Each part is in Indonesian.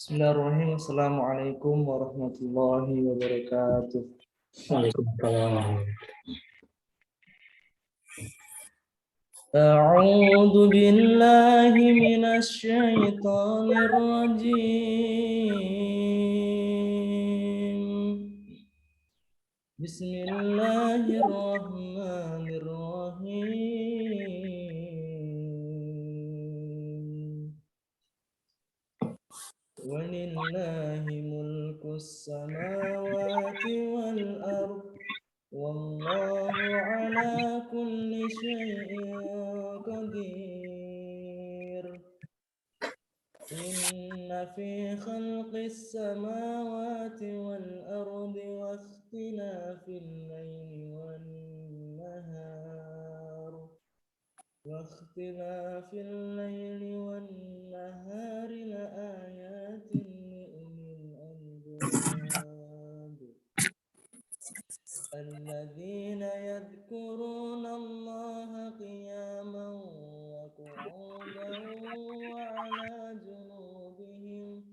Bismillahirrahmanirrahim. Assalamualaikum warahmatullahi wabarakatuh. Waalaikumsalam. A'udzu billahi minasy syaithanir rajim. Bismillahirrahmanirrahim. Walillahi mulkus samawati wal ardh. Wallahu ala kulli syai'in qadir. Inna fi khalqis samawati wal ardi wa ikhtilafil laili wan nahar la ayatin li ulil albab. الذين يذكرون الله قياما وقعودا وعلى جنوبهم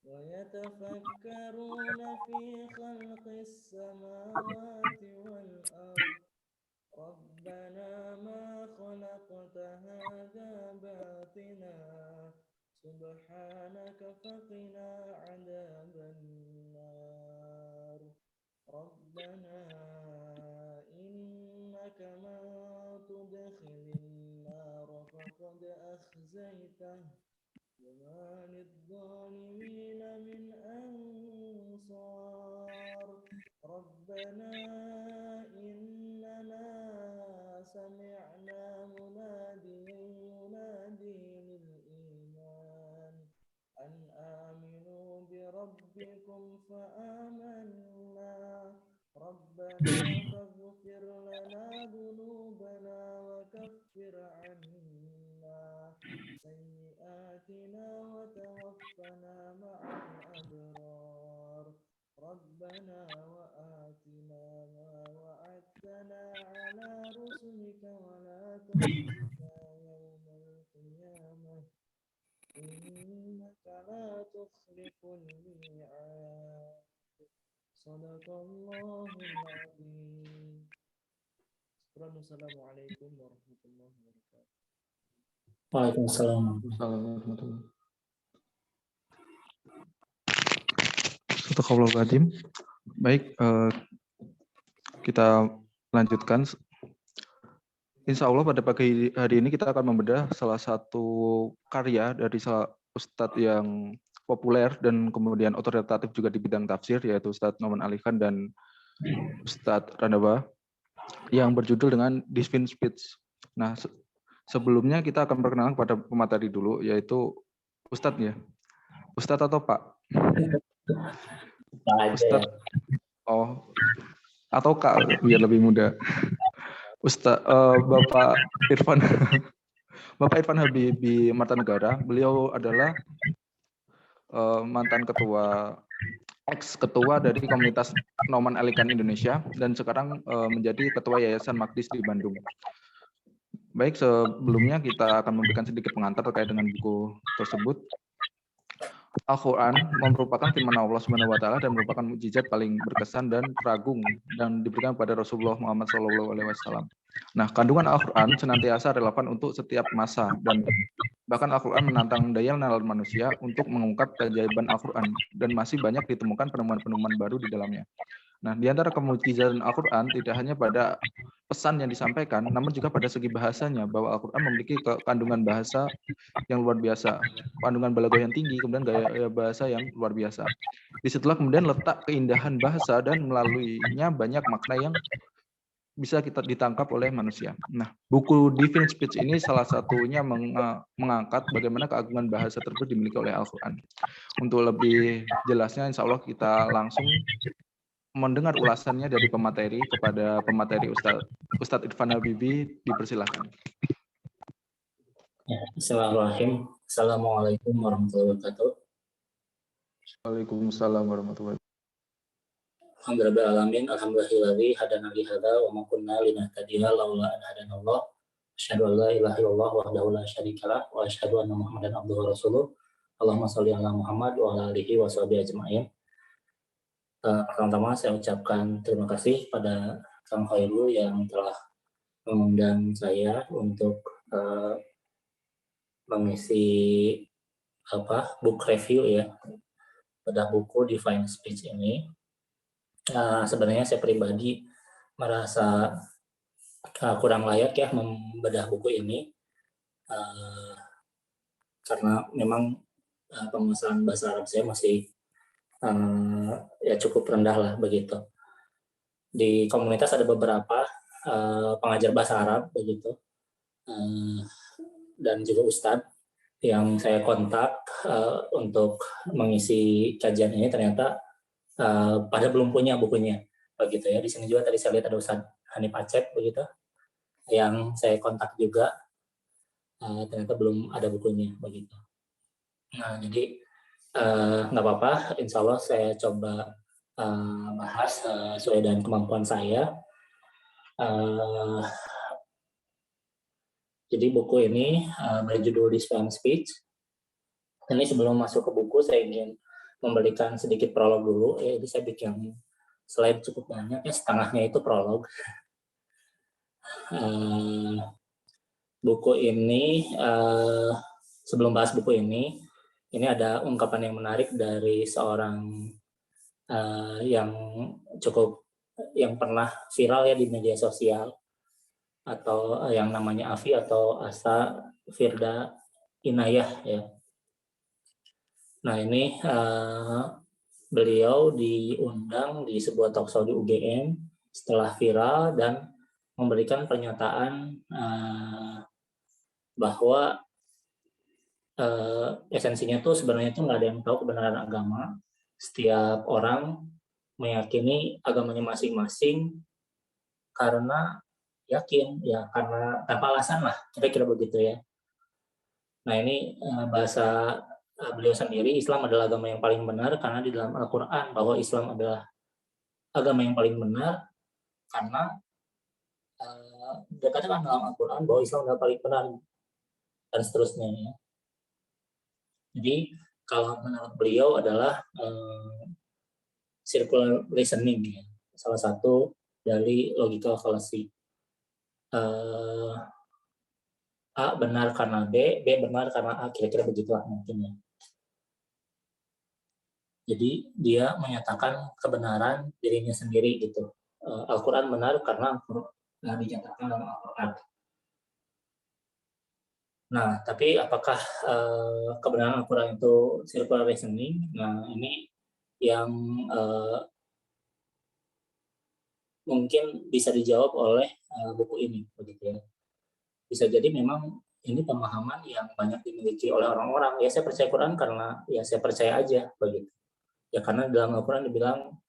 ويتفكرون في خلق السماوات والأرض ربنا ما خلقت هذا باطلا سبحانك فقنا عذاب النار. ربنا إنك من تدخل النار فقد أخزيته وما للظالمين من أنصار. ربنا إننا سمعنا مناديا ينادي للإيمان أن آمنوا بربكم فآمنا. ربنا فاغفر لنا ذنوبنا وكفر عنا سيئاتنا وتوفنا مع الأبرار. ربنا وآتنا ما وعدتنا على رسلك ولا تخزنا يوم القيامة إنك لا تخلف الميعاد. صدق الله العظيم. Assalamualaikum warahmatullahi wabarakatuh. Waalaikumsalam. Astagfirullahaladzim. Baik, kita lanjutkan. Insya Allah pada pagi hari ini kita akan membedah salah satu karya dari ustadz yang populer dan kemudian otoritatif juga di bidang tafsir, yaitu Ustadz Noman Ali Khan dan Ustadz Randawa, yang berjudul dengan Divine Speech. Nah, sebelumnya kita akan perkenalan kepada pemateri dulu, yaitu Ustadz ya. Ustadz atau Pak? Ustadz. Oh, atau Kak biar lebih mudah. Ustadz Bapak Irfan Bapak Irfan Habibie Martanegara. Beliau adalah mantan ex-ketua dari komunitas Noman Ali Khan Indonesia dan sekarang menjadi ketua Yayasan Magdis di Bandung. Baik, sebelumnya kita akan memberikan sedikit pengantar terkait dengan buku tersebut. Al-Quran merupakan firman Allah SWT dan merupakan mukjizat paling berkesan dan teragung dan diberikan kepada Rasulullah Muhammad SAW. Nah, kandungan Al-Quran senantiasa relevan untuk setiap masa dan bahkan Al-Quran menantang daya nalar manusia untuk mengungkap keajaiban Al-Quran dan masih banyak ditemukan penemuan-penemuan baru di dalamnya. Nah, di antara kemujizatan Al-Quran tidak hanya pada pesan yang disampaikan, namun juga pada segi bahasanya, bahwa Al-Quran memiliki kandungan bahasa yang luar biasa, kandungan balaghah yang tinggi, kemudian gaya bahasa yang luar biasa. Disitulah kemudian letak keindahan bahasa dan melaluinya banyak makna yang bisa kita ditangkap oleh manusia. Nah, buku Divine Speech ini salah satunya mengangkat bagaimana keagungan bahasa tersebut dimiliki oleh Al-Quran. Untuk lebih jelasnya, insya Allah kita langsung mendengar ulasannya dari pemateri kepada pemateri Ustadz Irfan Habibie, dipersilakan. Ya, Bismillahirrahmanirrahim. Assalamualaikum warahmatullahi wabarakatuh. Waalaikumsalam warahmatullahi wabarakatuh. Alhamdulillahirabbil alamin. Alhamdulillahilladzi hadana li hadza wa ma kunna linahtadiya laula an hadanallah. Asyhadu an la ilaha illallah wahdahu la syarika lah wa asyhadu anna Muhammadan abduhu wa rasuluh. Allahumma sholli ala Muhammad wa ala alihi wa sahbihi ajma'in. Pertama-tama saya ucapkan terima kasih pada Kang Khairul yang telah mengundang saya untuk mengisi book review ya, bedah buku Divine Speech ini. Sebenarnya saya pribadi merasa kurang layak ya membedah buku ini karena memang penguasaan bahasa Arab saya masih ya cukup rendah lah begitu. Di komunitas ada beberapa pengajar bahasa Arab begitu dan juga ustadz yang saya kontak untuk mengisi kajian ini, ternyata pada belum punya bukunya begitu ya. Di sini juga tadi saya lihat ada Ustadz Hanif Acep begitu yang saya kontak juga, ternyata belum ada bukunya begitu. Nah jadi nggak apa-apa, insya Allah saya coba bahas sesuai dengan kemampuan saya. Jadi buku ini berjudul Divine Speech. Ini sebelum masuk ke buku saya ingin memberikan sedikit prolog dulu. Jadi saya bikin slide cukup banyak ya, setengahnya itu prolog. Buku ini sebelum bahas buku ini ada ungkapan yang menarik dari seorang yang pernah viral ya di media sosial, atau yang namanya Afi atau Asa Firda Inayah ya. Nah ini beliau diundang di sebuah talkshow di UGM setelah viral dan memberikan pernyataan bahwa esensinya tuh sebenarnya tuh nggak ada yang tahu kebenaran agama. Setiap orang meyakini agamanya masing-masing karena yakin ya, karena tanpa alasan lah, kira-kira begitu ya. Nah ini bahasa beliau sendiri, Islam adalah agama yang paling benar karena di dalam Al-Quran bahwa Islam adalah agama yang paling benar karena dikatakan dalam Al-Quran bahwa Islam adalah paling benar dan seterusnya ya. Jadi kalau menurut beliau adalah circular reasoning ya, salah satu dari logical fallacy. A benar karena B benar karena A, kira-kira begitulah mungkin ya. Jadi dia menyatakan kebenaran dirinya sendiri gitu. Al-Quran benar karena dinyatakan dalam Al-Quran. Nah, tapi apakah kebenaran Al-Quran itu circular reasoning? Nah, ini yang mungkin bisa dijawab oleh buku ini, begitu ya. Bisa jadi memang ini pemahaman yang banyak dimiliki oleh orang-orang. Ya saya percaya Quran karena ya saya percaya aja, begitu. Ya karena dalam Al-Quran dibilang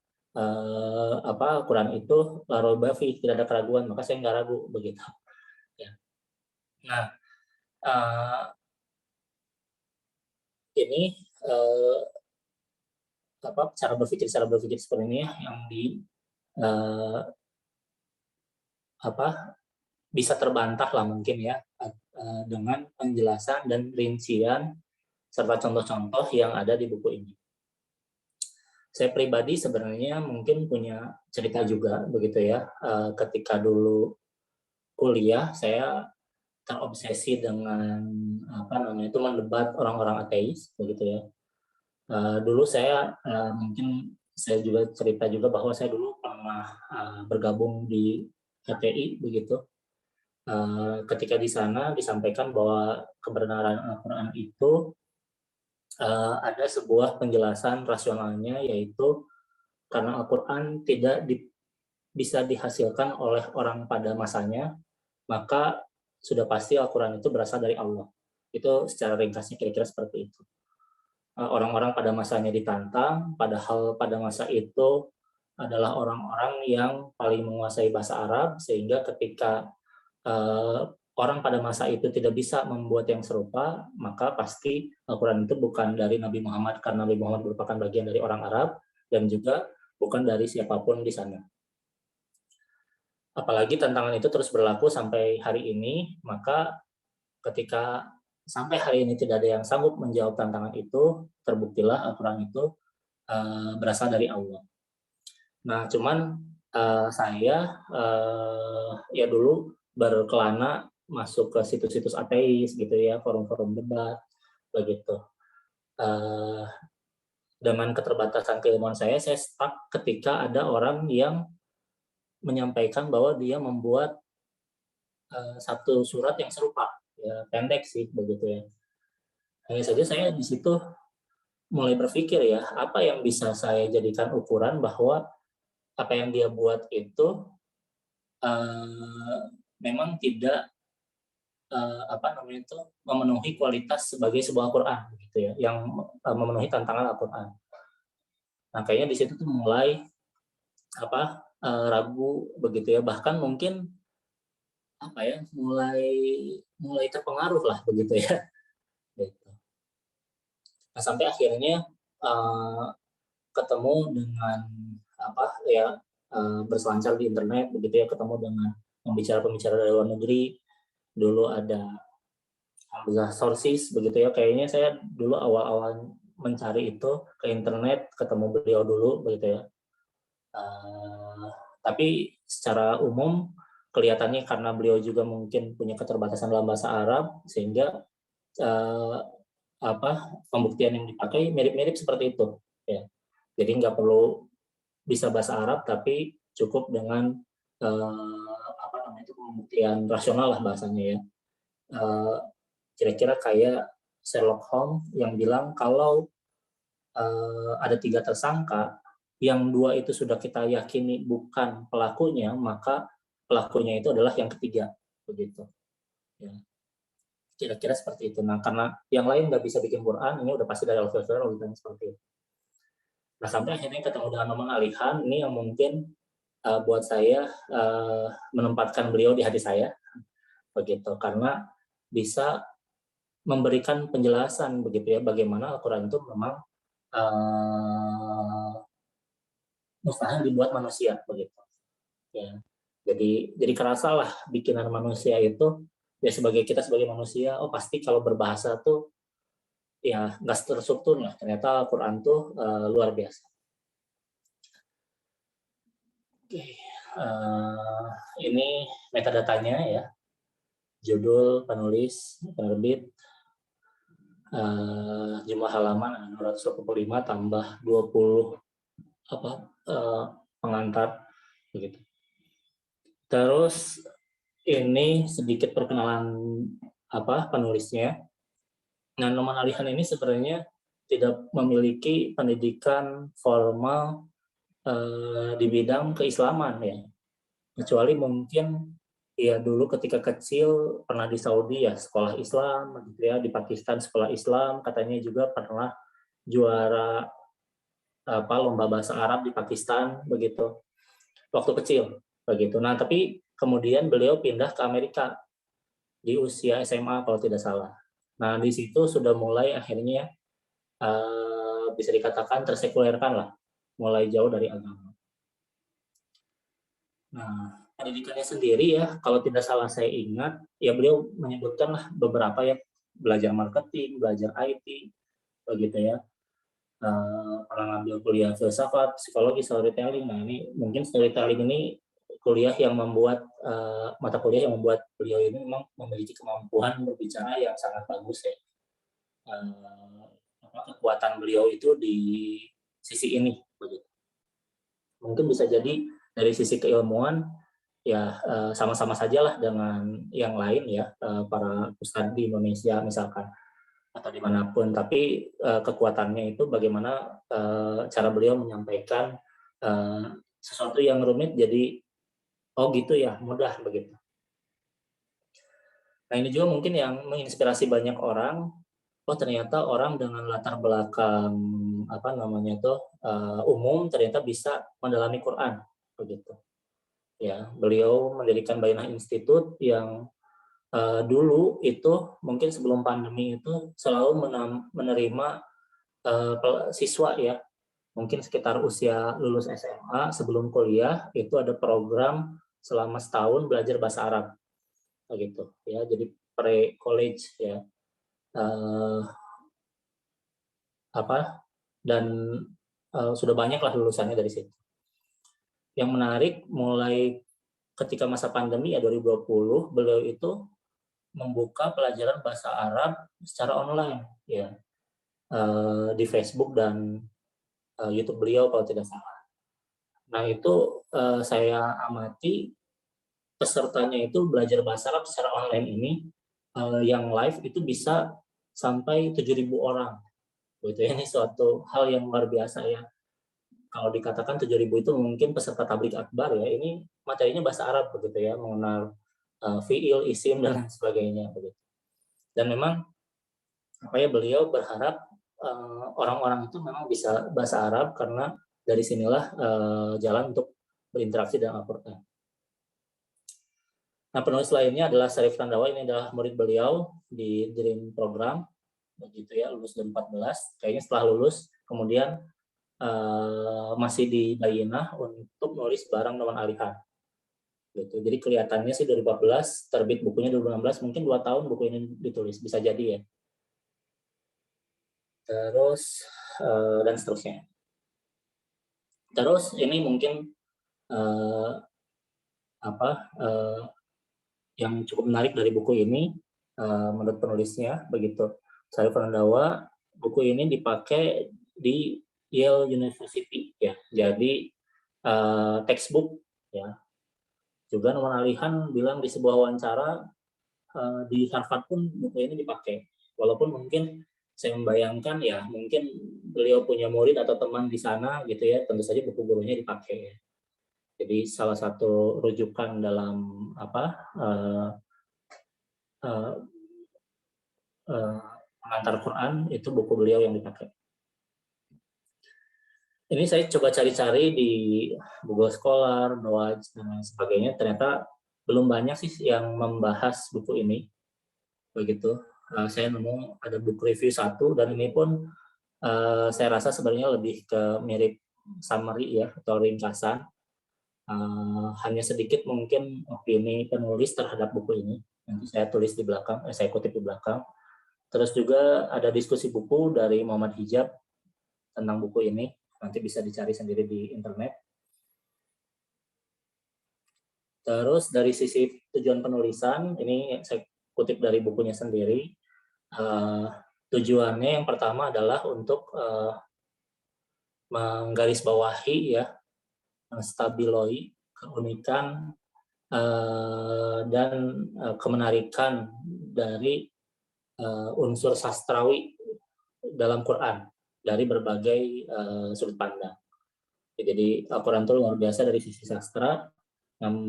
Quran itu la raiba fi, tidak ada keraguan, maka saya nggak ragu begitu. Ya. Nah ini cara berpikir seperti ini ya, yang bisa terbantah lah mungkin ya dengan penjelasan dan rincian serta contoh-contoh yang ada di buku ini. Saya pribadi sebenarnya mungkin punya cerita juga begitu ya. Ketika dulu kuliah saya terobsesi dengan mendebat orang-orang ateis begitu ya. Dulu saya mungkin saya juga cerita juga bahwa saya dulu pernah bergabung di HTI begitu. Ketika di sana disampaikan bahwa kebenaran Al-Quran itu ada sebuah penjelasan rasionalnya, yaitu karena Al-Quran tidak bisa dihasilkan oleh orang pada masanya, maka sudah pasti Al-Quran itu berasal dari Allah. Itu secara ringkasnya kira-kira seperti itu. Orang-orang pada masanya ditantang, padahal pada masa itu adalah orang-orang yang paling menguasai bahasa Arab, sehingga ketika orang pada masa itu tidak bisa membuat yang serupa, maka pasti Al-Quran itu bukan dari Nabi Muhammad, karena Nabi Muhammad merupakan bagian dari orang Arab, dan juga bukan dari siapapun di sana. Apalagi tantangan itu terus berlaku sampai hari ini, maka ketika sampai hari ini tidak ada yang sanggup menjawab tantangan itu, terbuktilah Al-Quran itu berasal dari Allah. Nah, cuman saya ya dulu berkelana masuk ke situs-situs ateis gitu ya, forum-forum debat begitu. Dengan keterbatasan keilmuan saya stuck ketika ada orang yang menyampaikan bahwa dia membuat satu surat yang serupa, ya pendek sih begitu ya. Hanya saja saya di situ mulai berpikir ya, apa yang bisa saya jadikan ukuran bahwa apa yang dia buat itu memang tidak memenuhi kualitas sebagai sebuah Quran gitu ya, yang memenuhi tantangan Al-Quran. Nah, kayaknya di situ tuh mulai ragu begitu ya, bahkan mungkin mulai terpengaruh lah begitu ya. Gitu. Nah, sampai akhirnya ketemu dengan berselancar di internet begitu ya, ketemu dengan pembicara-pembicara dari luar negeri. Dulu ada Hamzah Sorsis begitu ya, kayaknya saya dulu awal-awal mencari itu ke internet, ketemu beliau dulu begitu ya. Tapi secara umum kelihatannya karena beliau juga mungkin punya keterbatasan dalam bahasa Arab, sehingga pembuktian yang dipakai mirip-mirip seperti itu ya. Jadi nggak perlu bisa bahasa Arab, tapi cukup dengan pembuktian rasional lah bahasanya ya. Kira-kira kayak Sherlock Holmes yang bilang kalau ada 3 tersangka, yang 2 itu sudah kita yakini bukan pelakunya, maka pelakunya itu adalah yang ketiga begitu ya. Kira-kira seperti itu. Nah, karena yang lain nggak bisa bikin Quran, ini udah pasti dari Allah seperti itu. Nah, sampai akhirnya ketemu dengan Noman Alihan, ini yang mungkin buat saya menempatkan beliau di hati saya begitu, karena bisa memberikan penjelasan begitu ya, bagaimana Al-Quran itu memang mustahil dibuat manusia begitu ya. Jadi kerasa lah bikinan manusia itu ya, kita sebagai manusia, oh pasti kalau berbahasa tuh ya nggak terstruktur lah. Ternyata Al-Quran tuh luar biasa. Oke, ini metadatanya ya, judul, penulis, penerbit, jumlah halaman 225 tambah 20 pengantar begitu. Terus ini sedikit perkenalan penulisnya. Nah, Noman Alihan ini sebenarnya tidak memiliki pendidikan formal di bidang keislaman ya, kecuali mungkin ya dulu ketika kecil pernah di Saudi ya sekolah Islam gitu ya, di Pakistan sekolah Islam, katanya juga pernah juara lomba bahasa Arab di Pakistan begitu waktu kecil begitu. Nah, tapi kemudian beliau pindah ke Amerika di usia SMA kalau tidak salah. Nah, di situ sudah mulai akhirnya bisa dikatakan tersekulerkan lah, mulai jauh dari agama. Nah, pendidikannya sendiri ya, kalau tidak salah saya ingat, ya beliau menyebutkan lah beberapa ya, belajar marketing, belajar IT, begitu ya. Pernah ngambil kuliah filsafat, psikologi, storytelling. Nah, ini mungkin storytelling ini kuliah yang membuat mata kuliah yang membuat beliau ini memang memiliki kemampuan berbicara yang sangat bagus ya. Kekuatan beliau itu di sisi ini begitu. Mungkin bisa jadi dari sisi keilmuan ya sama-sama sajalah dengan yang lain ya, para ustadz di Indonesia misalkan atau dimanapun, tapi kekuatannya itu bagaimana cara beliau menyampaikan sesuatu yang rumit jadi oh gitu ya, mudah begitu. Nah, ini juga mungkin yang menginspirasi banyak orang. Oh, ternyata orang dengan latar belakang umum ternyata bisa mendalami Quran begitu. Ya, beliau mendirikan Bainah Institute yang dulu itu mungkin sebelum pandemi itu selalu menerima siswa ya, mungkin sekitar usia lulus SMA sebelum kuliah itu ada program selama setahun belajar bahasa Arab begitu ya, jadi pre-college ya. eh, dan sudah banyak lah lulusannya dari situ. Yang menarik, mulai ketika masa pandemi ya 2020, beliau itu membuka pelajaran bahasa Arab secara online ya, di Facebook dan YouTube beliau kalau tidak salah. Nah itu saya amati pesertanya itu belajar bahasa Arab secara online ini, yang live itu bisa sampai 7.000 orang. Gitu. Ini suatu hal yang luar biasa ya. Kalau dikatakan 7.000 itu mungkin peserta tablik akbar ya. Ini materinya bahasa Arab begitu ya, mengenal fiil, isim dan lain sebagainya begitu. Dan memang beliau berharap orang-orang itu memang bisa bahasa Arab karena dari sinilah jalan untuk berinteraksi dengan Al-Quran. Nah, penulis lainnya adalah Syarif Randawa, ini adalah murid beliau di Dream Program, begitu ya, lulus 2014. Kayaknya setelah lulus, kemudian masih di Bayinah untuk nulis barang Noman Alihan. Gitu. Jadi kelihatannya sih 2014, terbit bukunya 2016, mungkin 2 tahun buku ini ditulis, bisa jadi ya. Terus, dan seterusnya. Terus ini mungkin yang cukup menarik dari buku ini menurut penulisnya begitu. Syarif Randawa, buku ini dipakai di Yale University ya. Jadi textbook ya. Juga Noman Alihan bilang di sebuah wawancara di Harvard pun buku ini dipakai. Walaupun mungkin saya membayangkan ya mungkin beliau punya murid atau teman di sana gitu ya, tentu saja buku gurunya dipakai. Jadi salah satu rujukan dalam pengantar Quran itu buku beliau yang dipakai. Ini saya coba cari-cari di Google Scholar, Knowledge dan sebagainya. Ternyata belum banyak sih yang membahas buku ini. Begitu. Saya nemu ada buku review 1 dan ini pun saya rasa sebenarnya lebih ke mirip summary ya atau ringkasan. Hanya sedikit mungkin opini penulis terhadap buku ini. Nanti saya tulis di belakang, saya kutip di belakang. Terus juga ada diskusi buku dari Muhammad Hijab tentang buku ini. Nanti bisa dicari sendiri di internet. Terus dari sisi tujuan penulisan, ini saya kutip dari bukunya sendiri. Tujuannya yang pertama adalah untuk menggarisbawahi ya, menstabiloi keunikan dan kemenarikan dari unsur sastrawi dalam Quran dari berbagai sudut pandang. Jadi Al-Quran itu luar biasa dari sisi sastra yang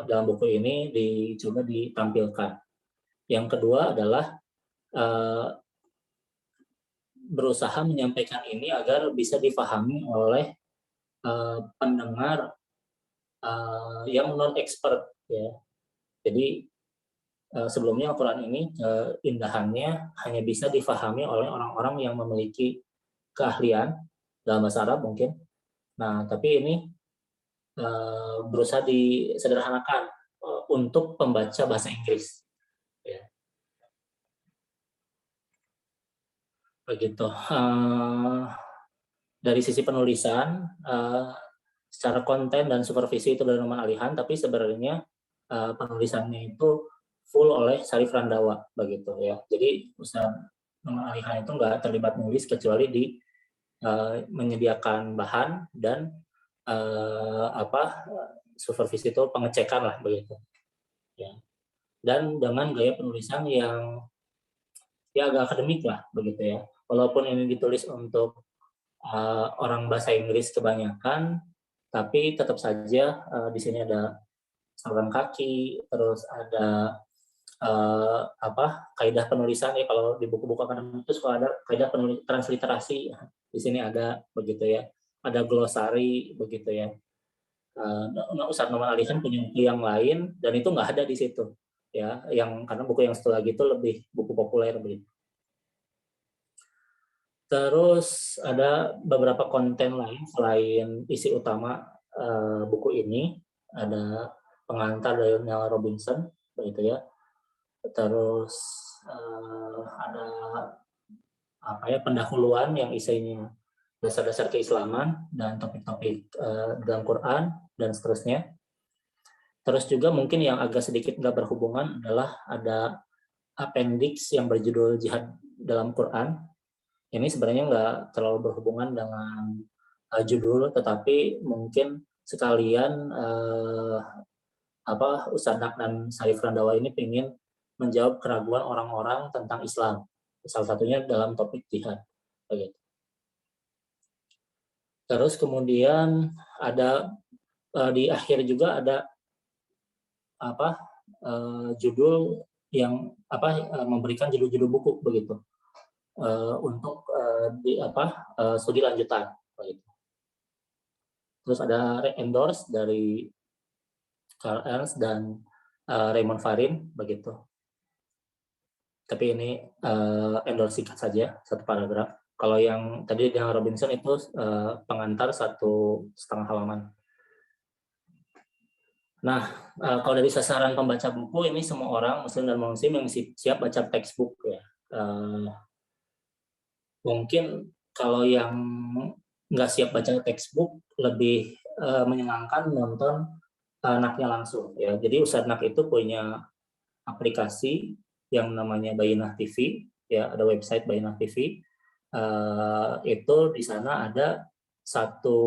dalam buku ini dicoba ditampilkan. Yang kedua adalah berusaha menyampaikan ini agar bisa difahami oleh pendengar yang non expert ya. Jadi sebelumnya Al-Quran ini indahannya hanya bisa difahami oleh orang-orang yang memiliki keahlian dalam bahasa Arab mungkin. Nah, tapi ini berusaha disederhanakan untuk pembaca bahasa Inggris. Ya. Begitu. Dari sisi penulisan, secara konten dan supervisi itu dari Noman Alihan, tapi sebenarnya penulisannya itu full oleh Syarif Randawa, begitu ya. Jadi Ustaz Noman Alihan itu nggak terlibat nulis kecuali di menyediakan bahan dan supervisi itu pengecekan lah begitu ya, dan dengan gaya penulisan yang ya agak akademik lah begitu ya, walaupun ini ditulis untuk orang bahasa Inggris kebanyakan, tapi tetap saja di sini ada saluran kaki, terus ada kaidah penulisan ya, kalau di buku-buku akademik itu suka ada kaidah penulis transliterasi, di sini ada begitu ya, ada glosari begitu ya. Ustaz Noman Alihan punya buku yang lain dan itu nggak ada di situ ya, yang karena buku yang satu lagi itu lebih buku populer begitu. Terus ada beberapa konten lain selain isi utama buku ini, ada pengantar dari Nell Robinson begitu ya. terus ada apa ya, pendahuluan yang isinya dasar-dasar keislaman dan topik-topik dalam Quran dan seterusnya. Terus juga mungkin yang agak sedikit nggak berhubungan adalah ada appendix yang berjudul Jihad dalam Quran. Ini sebenarnya nggak terlalu berhubungan dengan judul, tetapi mungkin sekalian Ustadz Nak dan Syarif Randawa ini ingin menjawab keraguan orang-orang tentang Islam. Salah satunya dalam topik jihad. Begitu. Terus kemudian ada di akhir juga ada judul yang memberikan judul-judul buku begitu untuk studi lanjutan begitu. Terus ada endorse dari Carl Ernst dan Raymond Farin begitu. Tapi ini endorse singkat saja, satu paragraf. Kalau yang tadi dengan Robinson itu pengantar 1,5 halaman. Nah, kalau dari sasaran pembaca buku ini semua orang Muslim dan non-Muslim yang siap baca textbook ya. Mungkin kalau yang nggak siap baca textbook lebih menyenangkan nonton Naknya langsung ya. Jadi Ustadz Nak itu punya aplikasi yang namanya Bayyinah TV ya, ada website Bayyinah TV. Itu di sana ada satu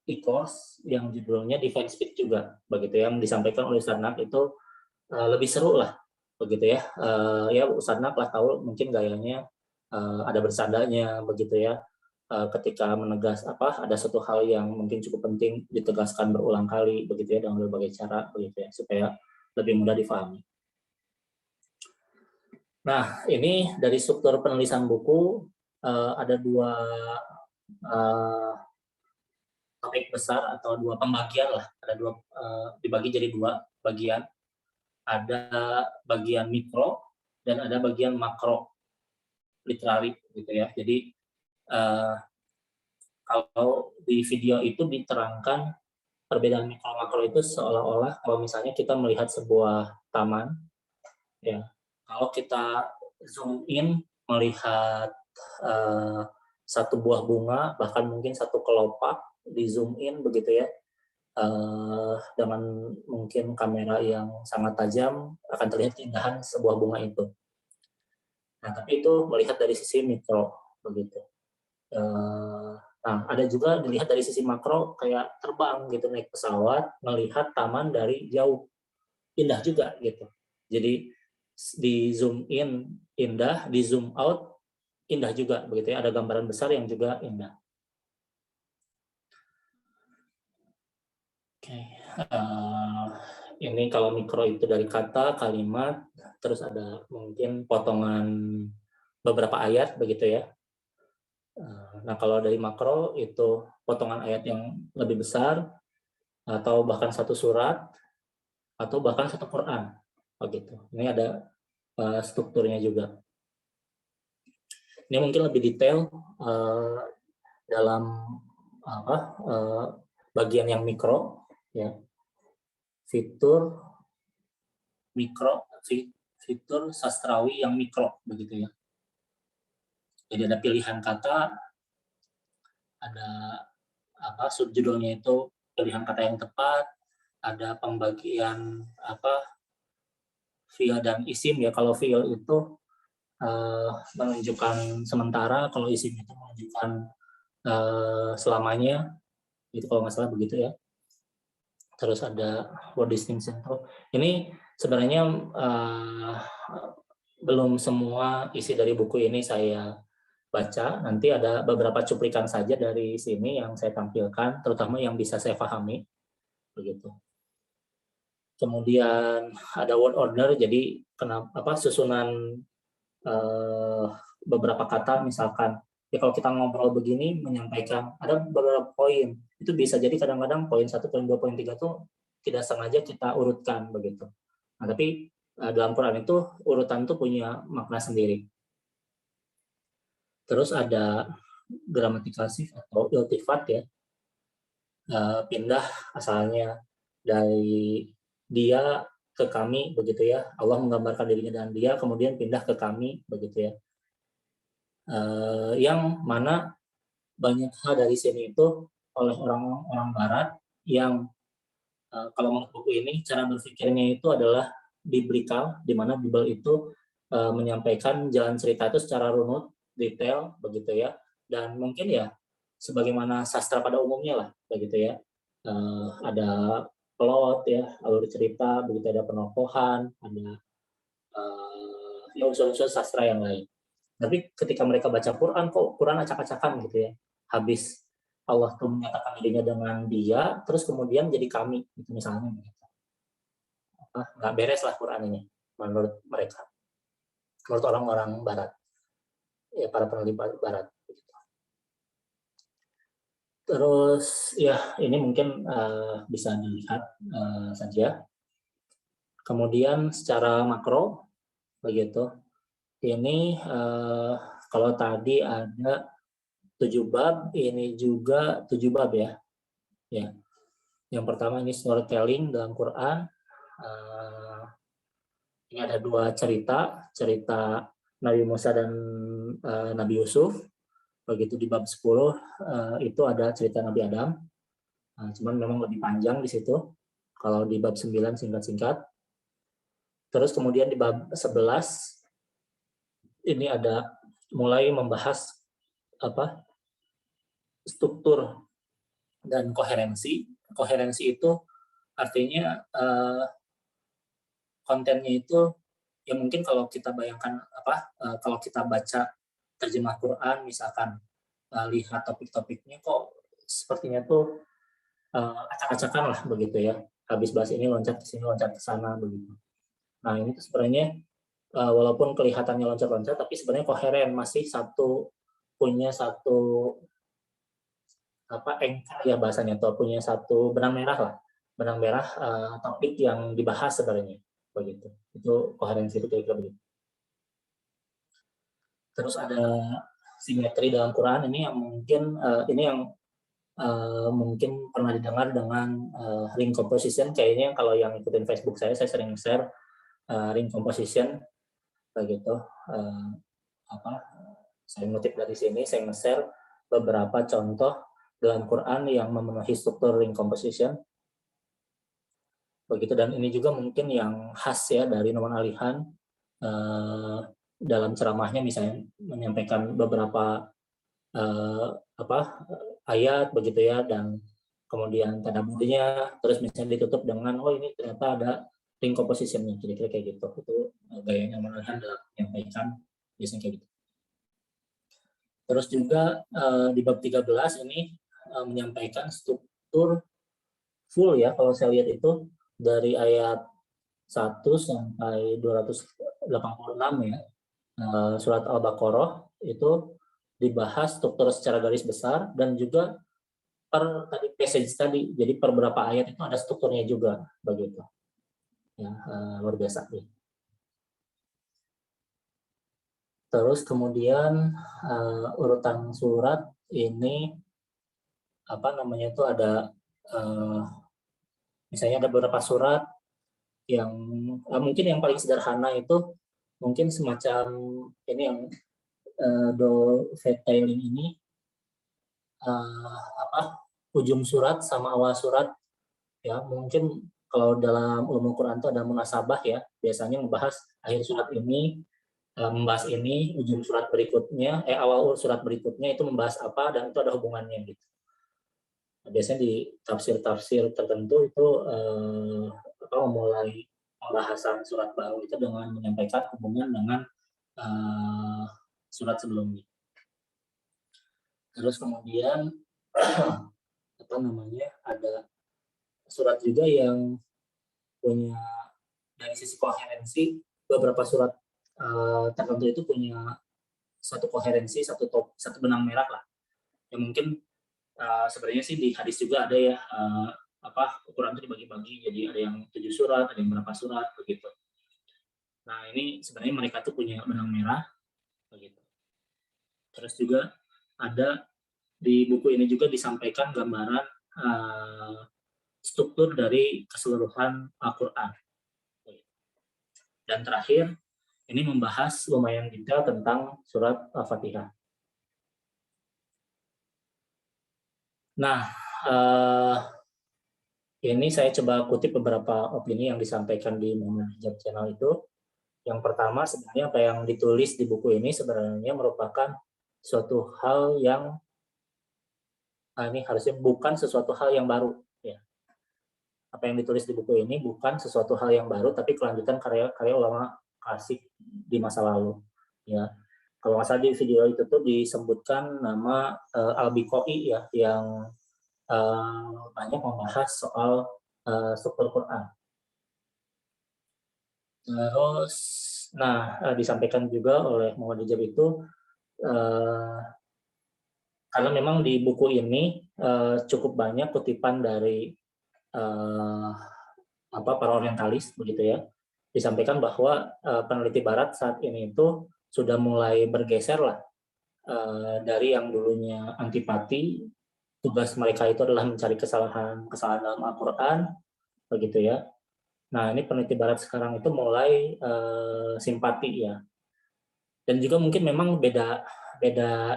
e-course yang judulnya Divine Speed juga begitu, yang disampaikan oleh Ustadz Nak itu lebih seru lah begitu ya. Ya Ustadz Nak lah tahu mungkin gayanya ada bersandanya begitu ya, ketika menegas ada satu hal yang mungkin cukup penting ditegaskan berulang kali begitu ya, dengan berbagai cara begitu ya, supaya lebih mudah difahami. Nah, ini dari struktur penulisan buku ada dua topik besar atau dua pembagian lah, ada dua dibagi jadi dua bagian, ada bagian mikro dan ada bagian makro literari gitu ya. Jadi kalau di video itu diterangkan perbedaan mikro makro itu seolah-olah kalau misalnya kita melihat sebuah taman ya, kalau kita zoom in melihat satu buah bunga, bahkan mungkin satu kelopak di zoom in begitu ya, dengan mungkin kamera yang sangat tajam akan terlihat keindahan sebuah bunga itu. Nah, tapi itu melihat dari sisi mikro begitu. Nah, ada juga dilihat dari sisi makro kayak terbang gitu, naik pesawat melihat taman dari jauh, indah juga gitu. Jadi di zoom in indah, di zoom out indah juga begitu ya, ada gambaran besar yang juga indah. Oke, ini kalau mikro itu dari kata, kalimat, terus ada mungkin potongan beberapa ayat begitu ya. Nah, kalau dari makro itu potongan ayat yang lebih besar, atau bahkan satu surat, atau bahkan satu Quran begitu. Ini ada strukturnya juga. Ini mungkin lebih detail dalam bagian yang mikro ya, fitur mikro, fitur sastrawi yang mikro begitu ya. Jadi ada pilihan kata, ada subjudulnya itu pilihan kata yang tepat, ada pembagian fi'il dan isim ya. Kalau fi'il itu menunjukkan sementara, kalau isim itu menunjukkan selamanya, itu kalau nggak salah begitu ya. Terus ada word distinction. Ini sebenarnya belum semua isi dari buku ini saya baca. Nanti ada beberapa cuplikan saja dari sini yang saya tampilkan, terutama yang bisa saya pahami begitu. Kemudian ada word order, jadi susunan beberapa kata, misalkan ya kalau kita ngobrol begini menyampaikan ada beberapa poin, itu bisa jadi kadang-kadang poin 1, poin 2, poin 3 tuh tidak sengaja kita urutkan begitu. Nah, tapi dalam Quran itu urutan itu punya makna sendiri. Terus ada gramatikal shift atau iltifat ya, pindah asalnya dari dia ke kami begitu ya. Allah menggambarkan dirinya dengan dia, kemudian pindah ke kami begitu ya. Yang mana banyak hal dari sini itu oleh orang-orang Barat yang kalau menurut buku ini cara berpikirnya itu adalah biblical, di mana Bible itu menyampaikan jalan cerita itu secara runut, detail begitu ya, dan mungkin ya sebagaimana sastra pada umumnya lah begitu ya. Ada plot ya, alur cerita, begitu ada penokohan, ada ya unsur-unsur sastra yang lain. Tapi ketika mereka baca Quran, kok Quran acak-acakan gitu ya. Habis Allah tuh menyatakan dirinya dengan dia, terus kemudian jadi kami, gitu misalnya. Nggak beres lah Quran ini, menurut mereka. Menurut orang-orang Barat. Ya, para peneliti Barat. Terus, ya ini mungkin bisa dilihat saja. Kemudian secara makro, begitu. Ini kalau tadi ada 7 bab, ini juga 7 bab ya. Ya. Yang pertama ini storytelling dalam Quran. Ini ada 2 cerita Nabi Musa dan Nabi Yusuf. Begitu di bab 10 itu ada cerita Nabi Adam. Cuman memang lebih panjang di situ. Kalau di bab 9 singkat-singkat. Terus kemudian di bab 11 ini ada mulai membahas struktur dan koherensi. Koherensi itu artinya kontennya itu ya mungkin kalau kita bayangkan kalau kita baca terjemah Quran misalkan lihat topik-topiknya kok sepertinya tuh acak-acakan lah begitu ya. Habis bahas ini loncat ke sini, loncat ke sana begitu. Nah, ini tuh sebenarnya walaupun kelihatannya loncat-loncat tapi sebenarnya koheren, masih punya satu anchor ya bahasanya, atau punya satu benang merah lah, benang merah topik yang dibahas sebenarnya begitu. Itu koherensi itu kira-kira begitu. Terus ada simetri dalam Quran, ini yang mungkin pernah didengar dengan ring composition. Kayaknya kalau yang ikutin Facebook saya sering share ring composition begitu. Saya ngutip dari sini, saya nge-share beberapa contoh dalam Quran yang memenuhi struktur ring composition begitu. Dan ini juga mungkin yang khas ya dari Noman Alihan dalam ceramahnya, misalnya menyampaikan beberapa ayat begitu ya, dan kemudian tadaburnya, terus misalnya ditutup dengan ini ternyata ada ring composition-nya, kira-kira kayak gitu. Itu gayanya Noman Alihan dalam menyampaikan biasanya kayak gitu. Terus juga di bab 13 ini menyampaikan struktur full ya, kalau saya lihat itu dari ayat 1 sampai 286 ya, surat Al-Baqarah itu dibahas struktur secara garis besar, dan juga per tadi passage tadi, jadi per berapa ayat itu ada strukturnya juga begitu ya. Luar biasa nih. Terus kemudian urutan surat ini itu ada misalnya ada beberapa surat yang mungkin yang paling sederhana itu mungkin semacam ini yang detailing ini ujung surat sama awal surat ya. Mungkin kalau dalam ilmu Quran itu ada munasabah ya, biasanya membahas akhir surat ini membahas ini, ujung surat berikutnya, awal surat berikutnya itu membahas apa, dan itu ada hubungannya gitu. Nah, biasanya di tafsir-tafsir tertentu itu memulai pembahasan surat baru itu dengan menyampaikan hubungan dengan surat sebelumnya. Terus kemudian ada surat juga yang punya dari sisi koherensi, beberapa surat tertentu itu punya satu koherensi, satu benang merah lah. Yang mungkin sebenarnya sih di hadis juga ada ya, Quran itu dibagi-bagi, jadi ada yang 7 surat, ada yang berapa surat begitu. Nah, ini sebenarnya mereka tuh punya benang merah begitu. Terus juga ada di buku ini juga disampaikan gambaran struktur dari keseluruhan Al-Quran Dan terakhir, ini membahas lumayan detail tentang surat Al-Fatihah. Nah, ini saya coba kutip beberapa opini yang disampaikan di Muhammad Hijab Channel itu. Yang pertama, sebenarnya apa yang ditulis di buku ini sebenarnya merupakan suatu hal yang ini harusnya bukan sesuatu hal yang baru. Ya. Apa yang ditulis di buku ini bukan sesuatu hal yang baru, tapi kelanjutan karya-karya ulama klasik di masa lalu. Ya. Kalau nggak salah di video itu tuh disebutkan nama Al-Biqai ya, yang banyak membahas soal struktur Quran. Terus, nah disampaikan juga oleh Muhammad Hijab itu karena memang di buku ini cukup banyak kutipan dari para orientalis begitu ya. Disampaikan bahwa peneliti Barat saat ini itu sudah mulai bergeser lah dari yang dulunya antipati, tugas mereka itu adalah mencari kesalahan dalam Al-Quran, begitu ya. Nah, ini peneliti Barat sekarang itu mulai simpati ya. Dan juga mungkin memang beda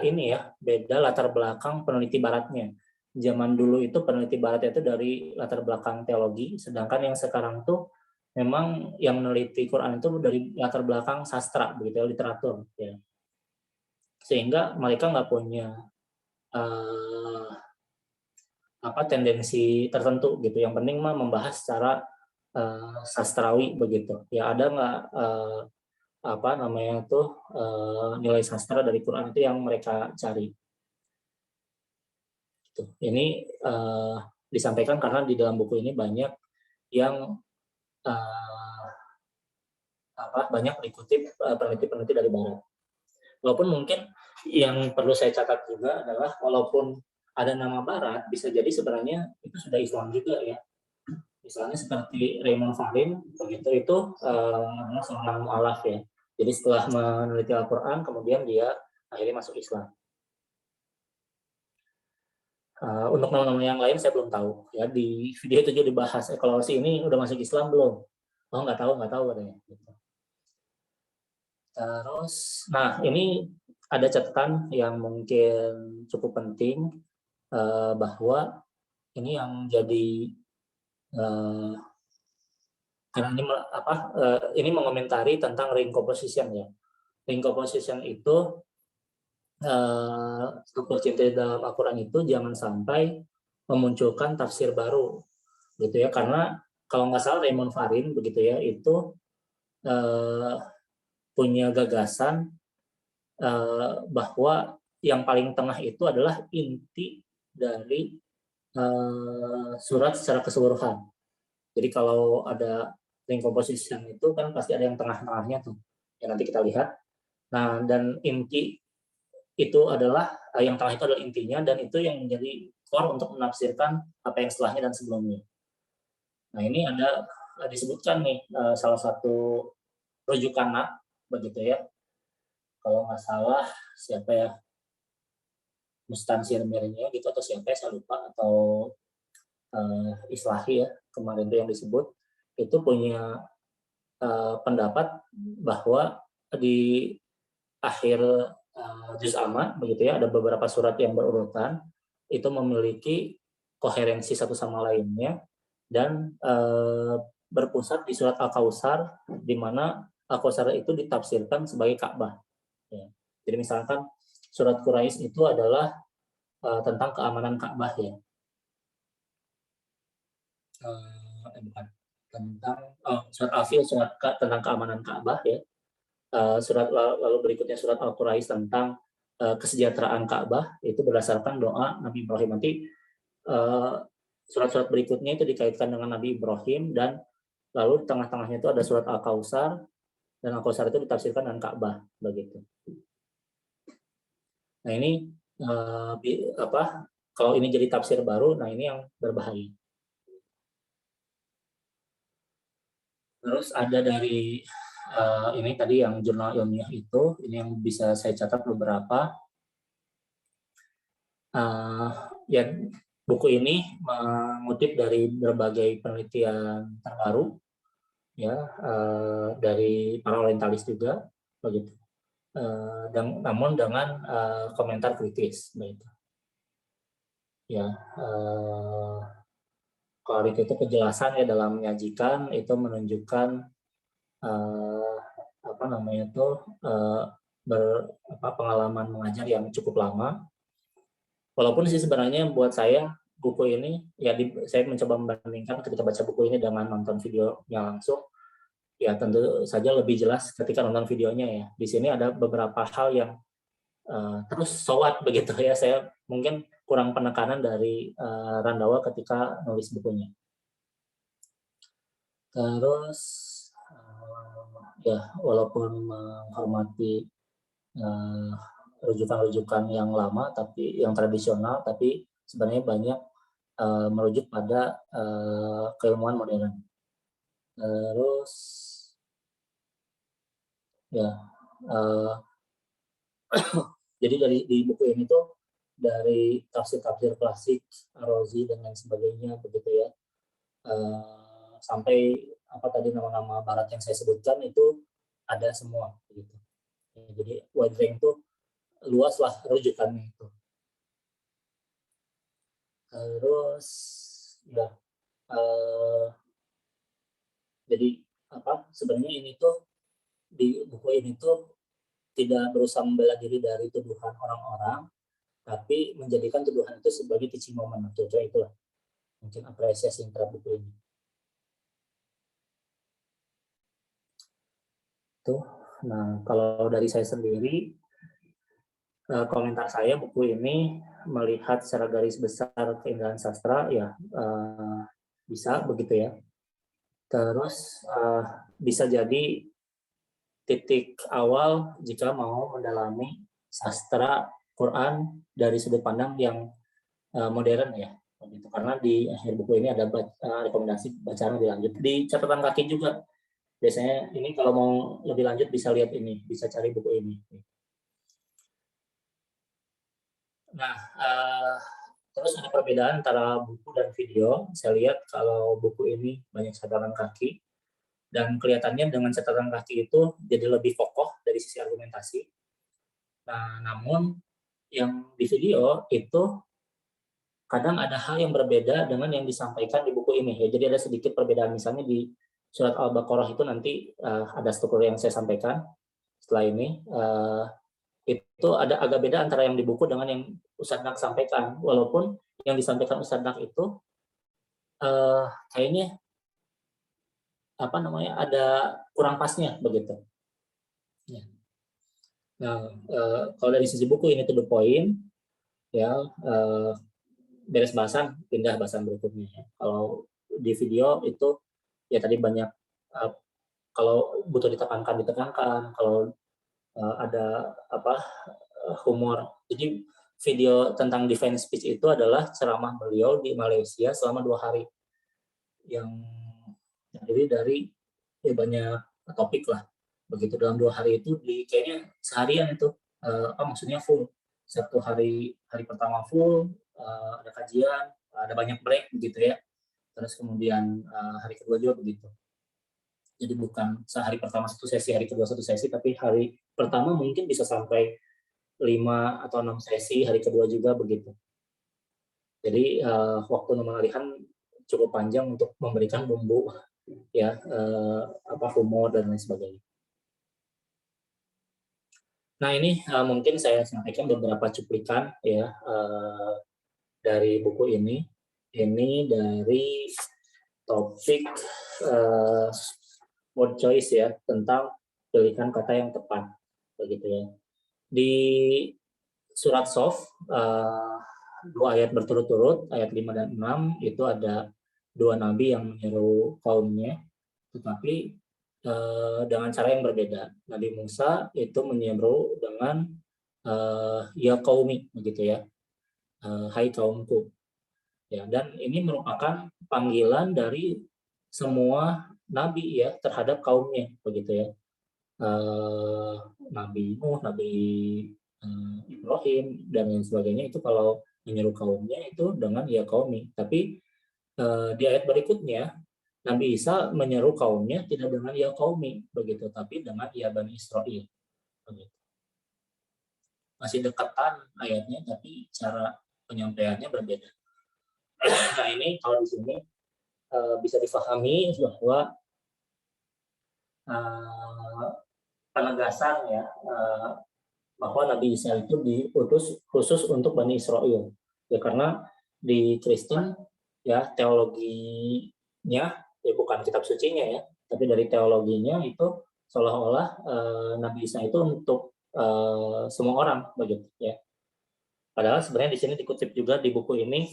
ini ya, beda latar belakang peneliti Baratnya. Zaman dulu itu peneliti Barat itu dari latar belakang teologi, sedangkan yang sekarang tuh memang yang meneliti Quran itu dari latar belakang sastra, begitu ya, literatur ya. Sehingga mereka nggak punya tendensi tertentu gitu. Yang penting mah membahas secara sastrawi begitu. Ya ada nggak nilai sastra dari Quran itu yang mereka cari. Gitu. Ini disampaikan karena di dalam buku ini banyak yang banyak dikutip peneliti-peneliti dari Barat. Walaupun mungkin yang perlu saya catat juga adalah walaupun ada nama Barat, bisa jadi sebenarnya itu sudah Islam juga ya. Misalnya seperti Raymond Farin, begitu itu seorang mu'alaf ya. Jadi setelah meneliti Al-Quran, kemudian dia akhirnya masuk Islam. Untuk nama-nama yang lain saya belum tahu. Ya di video itu juga dibahas, kalau si ini udah masuk Islam belum? Oh nggak tahu katanya. Gitu. Terus, nah ini ada catatan yang mungkin cukup penting bahwa ini yang jadi karena ini mengomentari tentang ring composition ya. Ring composition itu struktur cinta dalam Al-Quran itu jangan sampai memunculkan tafsir baru, gitu ya. Karena kalau nggak salah Raymond Farin begitu ya itu punya gagasan bahwa yang paling tengah itu adalah inti dari surat secara keseluruhan. Jadi kalau ada ring composition itu kan pasti ada yang tengah-tengahnya tuh. Ya nanti kita lihat. Nah, dan inti itu adalah yang tengah itu adalah intinya dan itu yang menjadi core untuk menafsirkan apa yang setelahnya dan sebelumnya. Nah, ini ada disebutkan nih salah satu rujukan begitu ya. Kalau nggak salah siapa ya? Mustansir Mirnya gitu atau siapa ya, saya lupa, atau Islahi ya kemarin itu yang disebut itu punya pendapat bahwa di akhir juz amma begitu ya ada beberapa surat yang berurutan itu memiliki koherensi satu sama lainnya dan berpusat di surat Al-Kautsar di mana Al-Kautsar itu ditafsirkan sebagai Ka'bah. Ya. Jadi misalkan surat Quraisy itu adalah tentang keamanan Ka'bah ya. Bukan tentang surat Al-Fil tentang keamanan Ka'bah ya. Surat lalu berikutnya surat Al-Quraisy tentang kesejahteraan Ka'bah itu berdasarkan doa Nabi Ibrahim. Nanti surat-surat berikutnya itu dikaitkan dengan Nabi Ibrahim dan lalu di tengah-tengahnya itu ada surat Al-Kautsar dan Al-Kautsar itu ditafsirkan dengan Ka'bah begitu. Nah ini kalau ini jadi tafsir baru, nah ini yang berbahaya. Terus ada dari ini tadi yang jurnal ilmiah itu, ini yang bisa saya catat beberapa. Ya buku ini mengutip dari berbagai penelitian terbaru ya, dari para orientalis juga begitu. Dan namun dengan komentar kritis begitu. Ya, kalau itu kejelasan ya dalam menyajikan itu menunjukkan apa namanya itu pengalaman mengajar yang cukup lama. Walaupun sih sebenarnya buat saya buku ini ya saya mencoba membandingkan ketika baca buku ini dengan nonton videonya langsung, ya tentu saja lebih jelas ketika nonton videonya ya. Di sini ada beberapa hal yang terus sowat begitu ya, saya mungkin kurang penekanan dari Randawa ketika nulis bukunya. Terus ya walaupun menghormati rujukan-rujukan yang lama tapi yang tradisional, tapi sebenarnya banyak merujuk pada keilmuan modern. Terus ya jadi di buku ini tuh dari tafsir-tafsir klasik, Ar-Razi dan lain sebagainya begitu ya, sampai apa tadi nama-nama barat yang saya sebutkan itu ada semua begitu. Jadi wide range itu luas lah rujukannya itu. Terus ya jadi apa sebenarnya ini tuh di buku ini tuh tidak berusaha membela diri dari tuduhan orang-orang, tapi menjadikan tuduhan itu sebagai teaching moment. Contoh itulah mungkin apresiasi terhadap buku ini. Tuh, nah kalau dari saya sendiri, komentar saya buku ini melihat secara garis besar keindahan sastra ya bisa begitu ya. Terus bisa jadi titik awal jika mau mendalami sastra Quran dari sudut pandang yang modern ya, begitu. Karena di akhir buku ini ada rekomendasi bacaan lebih lanjut. Di catatan kaki juga biasanya ini kalau mau lebih lanjut bisa lihat ini, bisa cari buku ini. Nah, terus ada perbedaan antara buku dan video. Saya lihat kalau buku ini banyak catatan kaki, dan kelihatannya dengan catatan kaki itu jadi lebih kokoh dari sisi argumentasi. Nah, namun yang di video itu kadang ada hal yang berbeda dengan yang disampaikan di buku ini. Ya, jadi ada sedikit perbedaan. Misalnya di surat Al-Baqarah itu nanti ada struktur yang saya sampaikan setelah ini. Itu ada agak beda antara yang di buku dengan yang Ustadz Nak sampaikan. Walaupun yang disampaikan Ustadz Nak itu kayaknya apa namanya ada kurang pasnya begitu. Ya. Nah, kalau dari sisi buku ini to the point, ya beres bahasan pindah bahasan berikutnya. Ya. Kalau di video itu ya tadi banyak kalau butuh ditekankan, kalau ada apa humor. Jadi video tentang defense speech itu adalah ceramah beliau di Malaysia selama 2 hari yang terdiri dari ya banyak topik lah. Begitu dalam 2 hari itu kayaknya seharian itu maksudnya full. Satu hari pertama full, ada kajian, ada banyak break begitu ya. Terus kemudian hari kedua juga begitu. Jadi bukan sehari pertama satu sesi, hari kedua satu sesi, tapi hari pertama mungkin bisa sampai 5 atau 6 sesi, hari kedua juga begitu. Jadi waktu pengalihan cukup panjang untuk memberikan bumbu ya humor dan lain sebagainya. Nah ini mungkin saya sampaikan beberapa cuplikan ya dari buku ini. Ini dari topik word choice ya, tentang pilihan kata yang tepat begitu ya. Di surat Sof 2 ayat berturut-turut, ayat 5 dan 6 itu ada 2 nabi yang menyeru kaumnya, tetapi dengan cara yang berbeda. Nabi Musa itu menyeru dengan ya qaumi begitu ya, hai kaumku. Ya, dan ini merupakan panggilan dari semua nabi ya terhadap kaumnya begitu ya. Nabi Nuh, Nabi Ibrahim dan lain sebagainya itu kalau menyeru kaumnya itu dengan ya qaumi. Tapi di ayat berikutnya Nabi Isa menyeru kaumnya tidak dengan ya qaumi begitu, tapi dengan ya Bani Israil begitu. Masih dekatan ayatnya, tapi cara penyampaiannya berbeda. Nah ini kalau di sini bisa difahami bahwa penegasan ya bahwa Nabi Isa itu diutus khusus untuk Bani Israel ya, karena di Kristen ya teologinya ya bukan kitab sucinya ya, tapi dari teologinya itu seolah-olah Nabi Isa itu untuk semua orang begitu ya. Padahal sebenarnya di sini dikutip juga di buku ini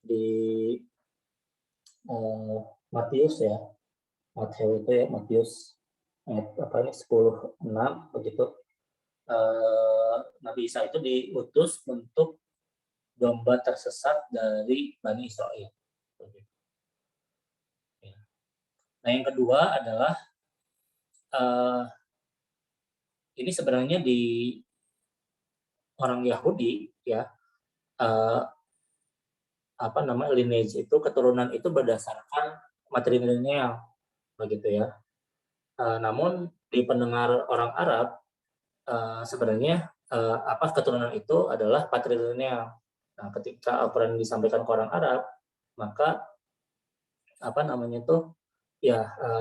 di Matius ya, Matius ayat 10:6 begitu. Nabi Isa itu diutus untuk domba tersesat dari Bani Israel. Nah yang kedua adalah ini sebenarnya di orang Yahudi ya, lineage itu, keturunan itu berdasarkan matrilineal begitu ya. Namun di pendengar orang Arab sebenarnya keturunan itu adalah patrilineal. Nah, ketika Al-Quran disampaikan ke orang Arab, maka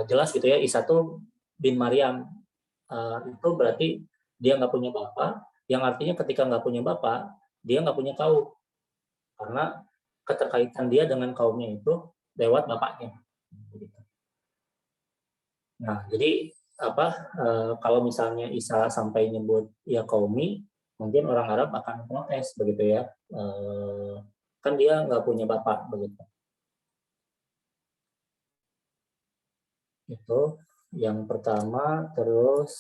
jelas gitu ya, Isa tuh bin Maryam, itu berarti dia nggak punya bapak, yang artinya ketika nggak punya bapak, dia nggak punya kaum, karena keterkaitan dia dengan kaumnya itu lewat bapaknya. Nah, jadi kalau misalnya Isa sampai nyebut ya qaumi, mungkin orang Arab akan protes begitu ya, kan dia nggak punya bapak begitu. Itu yang pertama. Terus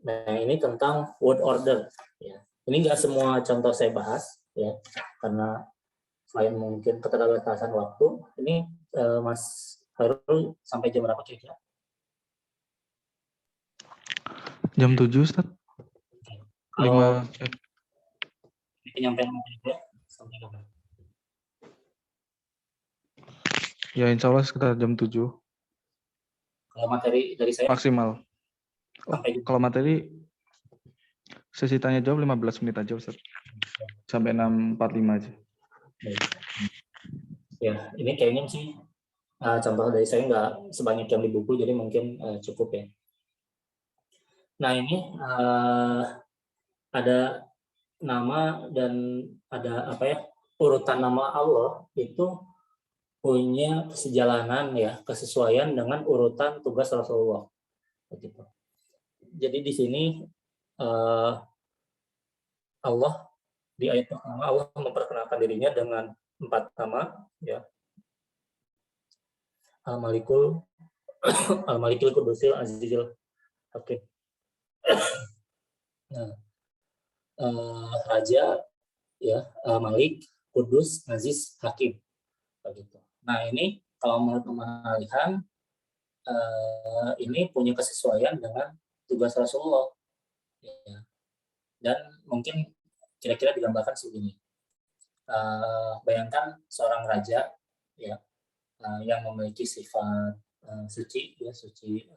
nah ini tentang word order ya. Ini nggak semua contoh saya bahas ya, karena selain mungkin keterbatasan waktu. Ini Mas Harul sampai jam berapa kira-kira? Jam 7, Ustaz. 5 penyampaian ya, sampai kapan? Ya, insya Allah sekitar jam 7. Kalau materi dari saya maksimal. Kalau materi sesi tanya jawab 15 menit aja, Ustaz. Sampai 6.45 aja. Ya, ini kayaknya sih contoh dari saya nggak sebanyak yang di buku, jadi mungkin cukup ya. Nah ini ada nama dan ada urutan nama Allah itu punya kesejalanan ya, kesesuaian dengan urutan tugas Rasulullah. Begitu. Jadi di sini Allah di ayat pertama Allah memperkenalkan dirinya dengan 4 nama ya. Al-Malikul Qudusil Azizil Hakim. Nah, Raja ya, Malik, Kudus, Aziz, Hakim. Begitu. Nah ini kalau menurut pemalihan ini punya kesesuaian dengan tugas Rasulullah. Ya. Dan mungkin kira-kira digambarkan segini. Bayangkan seorang raja ya, yang memiliki sifat suci ya, suci.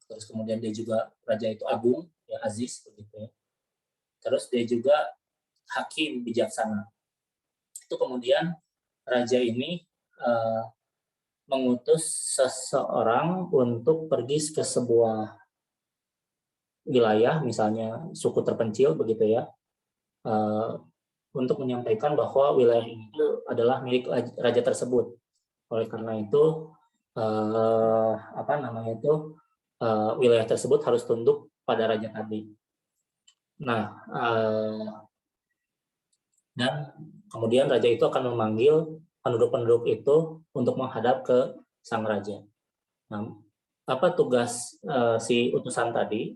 Terus kemudian dia juga raja itu agung ya, aziz begitu ya. Terus dia juga hakim, bijaksana. Itu kemudian raja ini mengutus seseorang untuk pergi ke sebuah wilayah, misalnya suku terpencil begitu ya, untuk menyampaikan bahwa wilayah itu adalah milik raja tersebut. Oleh karena itu wilayah tersebut harus tunduk pada raja tadi. Nah, dan kemudian raja itu akan memanggil penduduk-penduduk itu untuk menghadap ke sang raja. Nah, apa tugas si utusan tadi?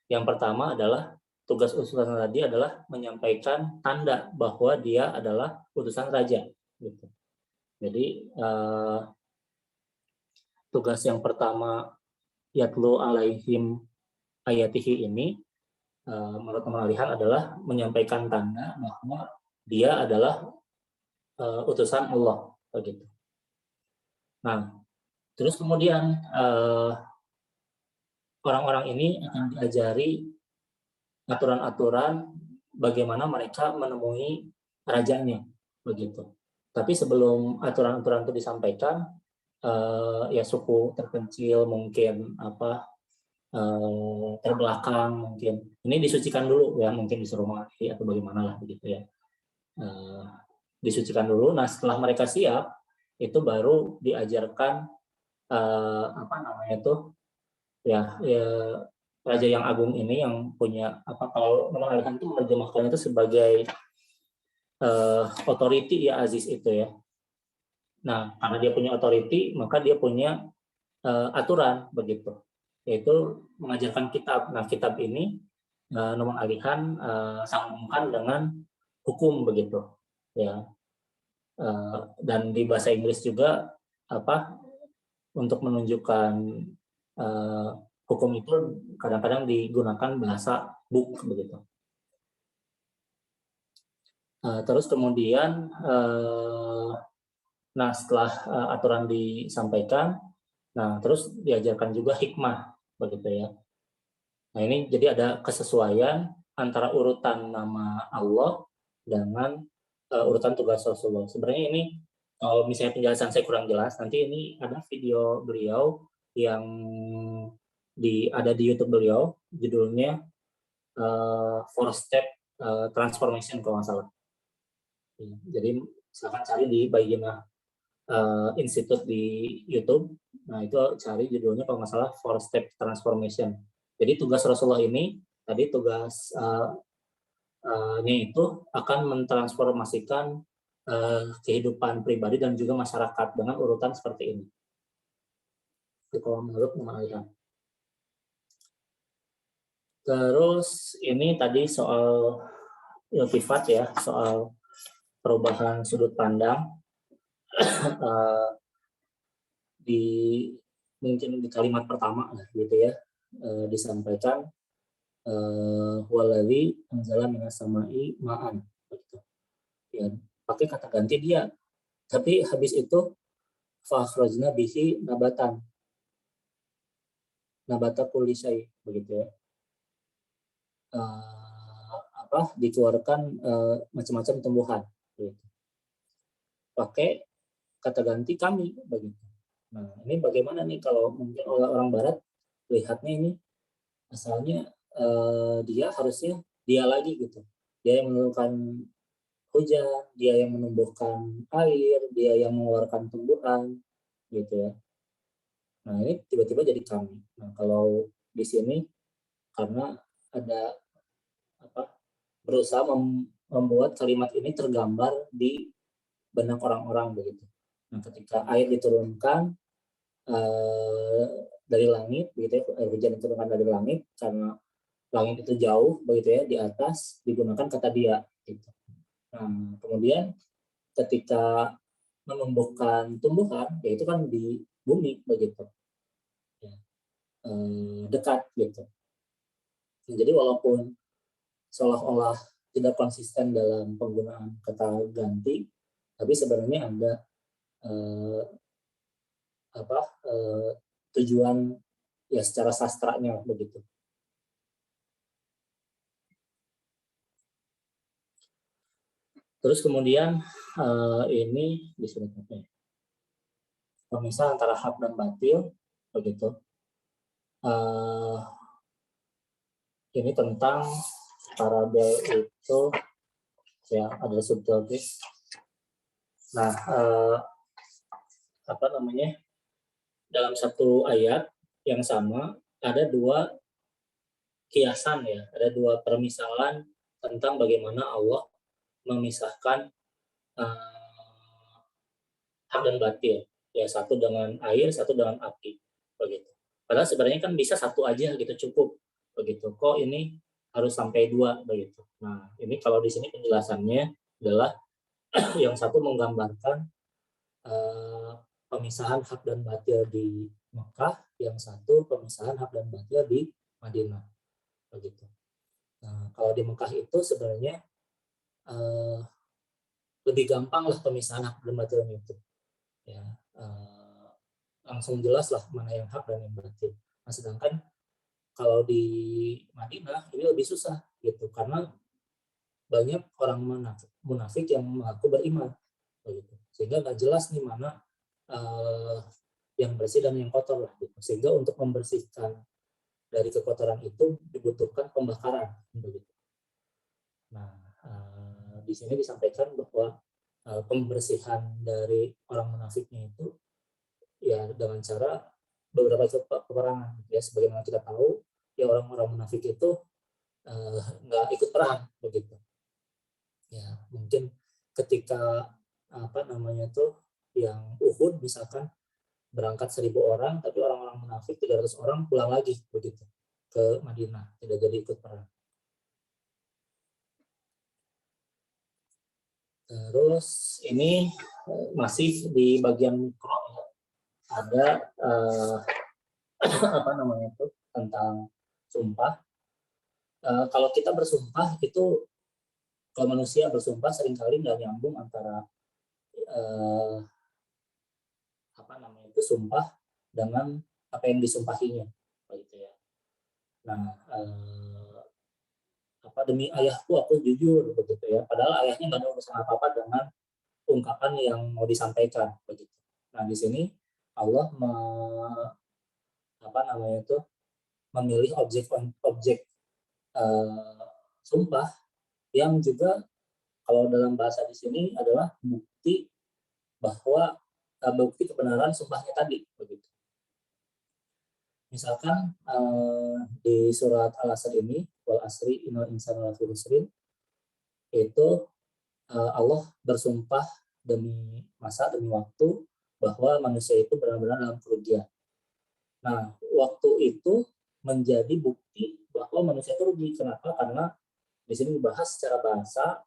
Yang pertama adalah tugas utusan tadi adalah menyampaikan tanda bahwa dia adalah utusan raja. Gitu. Jadi tugas yang pertama yatlu alaihim ayatihi ini menurut pemalihan adalah menyampaikan tanda bahwa dia adalah utusan Allah begitu. Nah, terus kemudian orang-orang ini akan diajari aturan-aturan bagaimana mereka menemui rajanya begitu. Tapi sebelum aturan-aturan itu disampaikan, ya suku terpencil mungkin terbelakang mungkin ini disucikan dulu ya, mungkin disuruh mati atau bagaimana lah begitu ya, disucikan dulu. Nah setelah mereka siap itu baru diajarkan ya raja yang agung ini yang punya kalau Noman Alihan itu menerjemahkan itu sebagai authority ya, Aziz itu ya. Nah karena dia punya authority maka dia punya aturan begitu, yaitu mengajarkan kitab. Nah kitab ini Noman Alihan sambungkan dengan hukum begitu ya, dan di bahasa Inggris juga untuk menunjukkan hukum itu kadang-kadang digunakan bahasa book begitu. Terus kemudian nah setelah aturan disampaikan, nah terus diajarkan juga hikmah begitu ya. Nah ini jadi ada kesesuaian antara urutan nama Allah dengan urutan tugas Rasulullah. Sebenarnya ini kalau misalnya penjelasan saya kurang jelas, nanti ini ada video beliau yang ada di YouTube beliau, judulnya 4-Step Transformation kalau nggak salah. Jadi silakan cari di Bayyinah Institute di YouTube. Nah itu cari judulnya kalau nggak salah 4-Step Transformation. Jadi tugas Rasulullah ini tadi tugasnya itu akan mentransformasikan kehidupan pribadi dan juga masyarakat dengan urutan seperti ini. Itu kalau menurut Noman Alihan. Terus ini tadi soal iltifat ya, soal perubahan sudut pandang mungkin di kalimat pertama gitu ya, disampaikan waladzi anzala minas sama'i ma'an gitu. Ya, pakai kata ganti dia. Tapi habis itu fa akhrajna bihi nabata kulli syai begitu ya. Dikeluarkan macam-macam tumbuhan gitu. Pakai kata ganti kami begitu. Nah ini bagaimana nih kalau mungkin orang Barat lihatnya ini asalnya dia harusnya dia lagi gitu, dia yang menurunkan hujan, dia yang menumbuhkan air, dia yang mengeluarkan tumbuhan gitu ya. Nah ini tiba-tiba jadi kami. Nah kalau di sini karena ada berusaha membuat kalimat ini tergambar di benak orang-orang begitu. Nah, ketika air diturunkan dari langit, begitu ya, air hujan diturunkan dari langit karena langit itu jauh, begitu ya, di atas digunakan kata dia. Gitu. Nah, kemudian ketika menumbuhkan tumbuhan, yaitu kan di bumi begitu, ya, dekat gitu. Nah, jadi walaupun seolah-olah tidak konsisten dalam penggunaan kata ganti, tapi sebenarnya ada tujuan ya secara sastranya begitu. Terus kemudian ini disebutnya pemisah antara hak dan batil begitu. Ini tentang parabel itu ya ada subtopik. Nah, dalam satu ayat yang sama ada dua kiasan ya, ada dua permisalan tentang bagaimana Allah memisahkan hak dan batil. Ya, satu dengan air, satu dengan api begitu. Padahal sebenarnya kan bisa satu aja gitu cukup begitu. Kok ini harus sampai dua begitu. Nah, ini kalau di sini penjelasannya adalah yang satu menggambarkan pemisahan hak dan batil di Mekah, yang satu pemisahan hak dan batil di Madinah begitu. Nah, kalau di Mekah itu sebenarnya lebih gampang lah pemisahan hak dan batil itu. Ya, langsung jelas lah mana yang hak dan yang batil. Nah, sedangkan kalau di Madinah ini lebih susah gitu, karena banyak orang munafik yang mengaku beriman, begitu. Sehingga nggak jelas nih mana yang bersih dan yang kotor lah, gitu. Sehingga untuk membersihkan dari kekotoran itu dibutuhkan pembakaran, begitu. Nah, di sini disampaikan bahwa pembersihan dari orang munafiknya itu ya dengan cara beberapa peperangan. Ya, sebagaimana kita tahu, ya orang-orang munafik itu nggak ikut perang, begitu. Ya, mungkin ketika yang Uhud misalkan berangkat 1.000 orang, tapi orang-orang munafik 300 orang pulang lagi, begitu, ke Madinah, tidak jadi ikut perang. Terus ini masih di bagian mikro ya, ada tentang sumpah. Kalau kita bersumpah itu, kalau manusia bersumpah seringkali nggak nyambung antara sumpah dengan apa yang disumpahinya, begitu ya. Nah, demi ayahku aku jujur, begitu ya. Padahal ayahnya nggak ada urusan apa-apa dengan ungkapan yang mau disampaikan, begitu. Nah, di sini Allah memilih objek sumpah yang juga kalau dalam bahasa di sini adalah bukti bahwa bukti kebenaran sumpahnya tadi, begitu. Misalkan di surat Al-Asr ini, wal asri innal insana lafi khusrin, itu Allah bersumpah demi masa, demi waktu, bahwa manusia itu benar-benar dalam kerugian. Nah, waktu itu menjadi bukti bahwa manusia itu rugi. Kenapa? Karena di sini dibahas secara bahasa,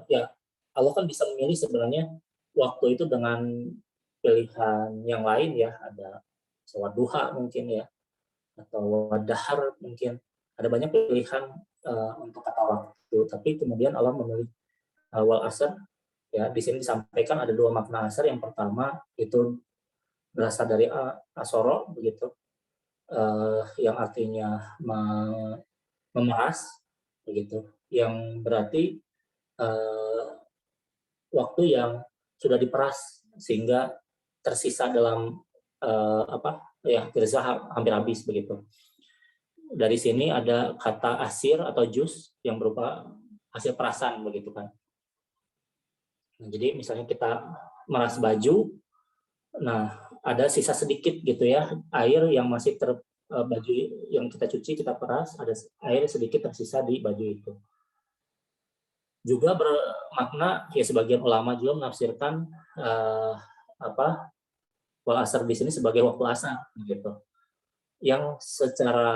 ya Allah kan bisa memilih sebenarnya waktu itu dengan pilihan yang lain ya, ada sholat duha mungkin ya, atau wadahar mungkin, ada banyak pilihan untuk kata waktu, tapi kemudian Allah memilih wal asr ya. Di sini disampaikan ada dua makna asar. Yang pertama itu berasal dari asoro, begitu, yang artinya memeras, begitu, yang berarti waktu yang sudah diperas sehingga tersisa dalam tersisa hampir habis, begitu. Dari sini ada kata asir atau jus yang berupa hasil perasan, begitu kan. Nah, jadi misalnya kita meras baju, nah ada sisa sedikit gitu ya, air yang masih baju yang kita cuci, kita peras, ada air sedikit tersisa di baju itu. Juga bermakna, ya sebagian ulama juga menafsirkan wal asar di sini sebagai waktu asar, gitu. Yang secara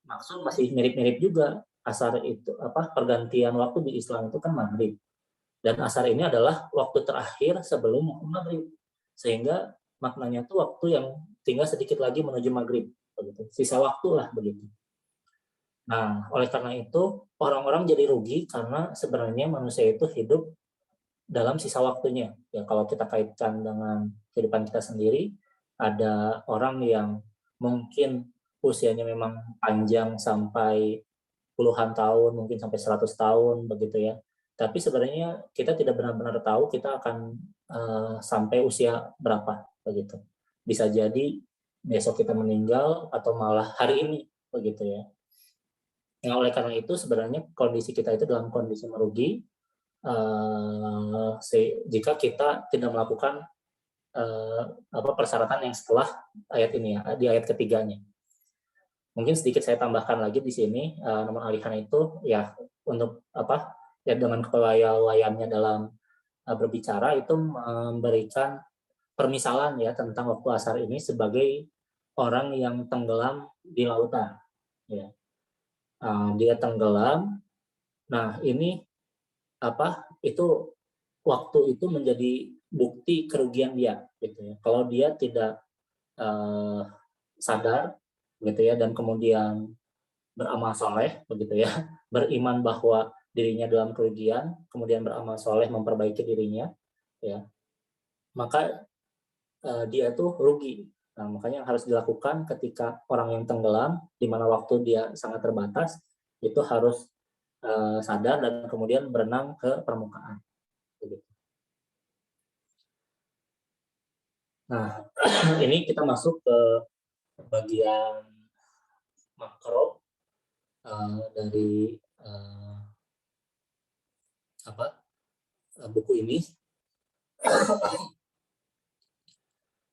maksud masih mirip-mirip juga. Asar itu pergantian waktu di Islam itu kan maghrib, dan asar ini adalah waktu terakhir sebelum maghrib, sehingga maknanya itu waktu yang tinggal sedikit lagi menuju maghrib, begitu, sisa waktu lah, begitu. Nah, oleh karena itu orang-orang jadi rugi karena sebenarnya manusia itu hidup dalam sisa waktunya. Ya, kalau kita kaitkan dengan kehidupan kita sendiri, ada orang yang mungkin usianya memang panjang sampai puluhan tahun, mungkin sampai 100 tahun, begitu ya. Tapi sebenarnya kita tidak benar-benar tahu kita akan sampai usia berapa, begitu. Bisa jadi besok kita meninggal atau malah hari ini, begitu ya. Nah, oleh karena itu sebenarnya kondisi kita itu dalam kondisi merugi jika kita tidak melakukan persyaratan yang setelah ayat ini ya, di ayat ketiganya. Mungkin sedikit saya tambahkan lagi di sini, nomor alihan itu ya untuk ya dengan kepelaiannya dalam berbicara itu memberikan permisalan ya tentang waktu asar ini sebagai orang yang tenggelam di lautan. Ya. Dia tenggelam. Nah, ini itu waktu itu menjadi bukti kerugian dia, gitu ya. Kalau dia tidak sadar, gitu ya, dan kemudian beramal soleh, begitu ya, beriman bahwa dirinya dalam kerugian, kemudian beramal soleh memperbaiki dirinya, ya, maka dia tuh rugi. Nah, makanya yang harus dilakukan ketika orang yang tenggelam, di mana waktu dia sangat terbatas, itu harus sadar dan kemudian berenang ke permukaan. Nah, ini kita masuk ke bagian makro dari buku ini.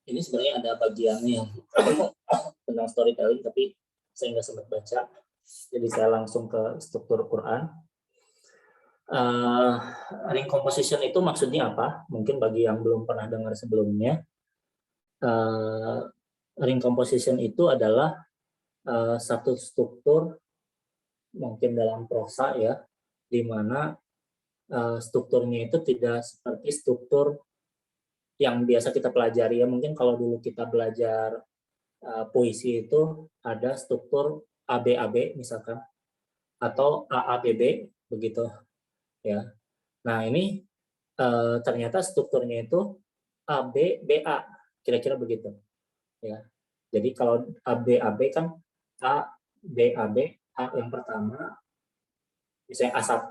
Ini sebenarnya ada bagiannya yang tentang storytelling, tapi saya nggak sempat baca, jadi saya langsung ke struktur Quran. Ring composition itu maksudnya apa? Mungkin bagi yang belum pernah dengar sebelumnya, ring composition itu adalah satu struktur mungkin dalam prosa, ya, di mana strukturnya itu tidak seperti struktur yang biasa kita pelajari, ya. Mungkin kalau dulu kita belajar puisi itu ada struktur ABAB misalkan, atau AABB begitu, ya. Nah, ini ternyata strukturnya itu ABBA, kira-kira begitu, ya. Jadi kalau ABAB kan ABAB, A yang pertama, misalnya A1,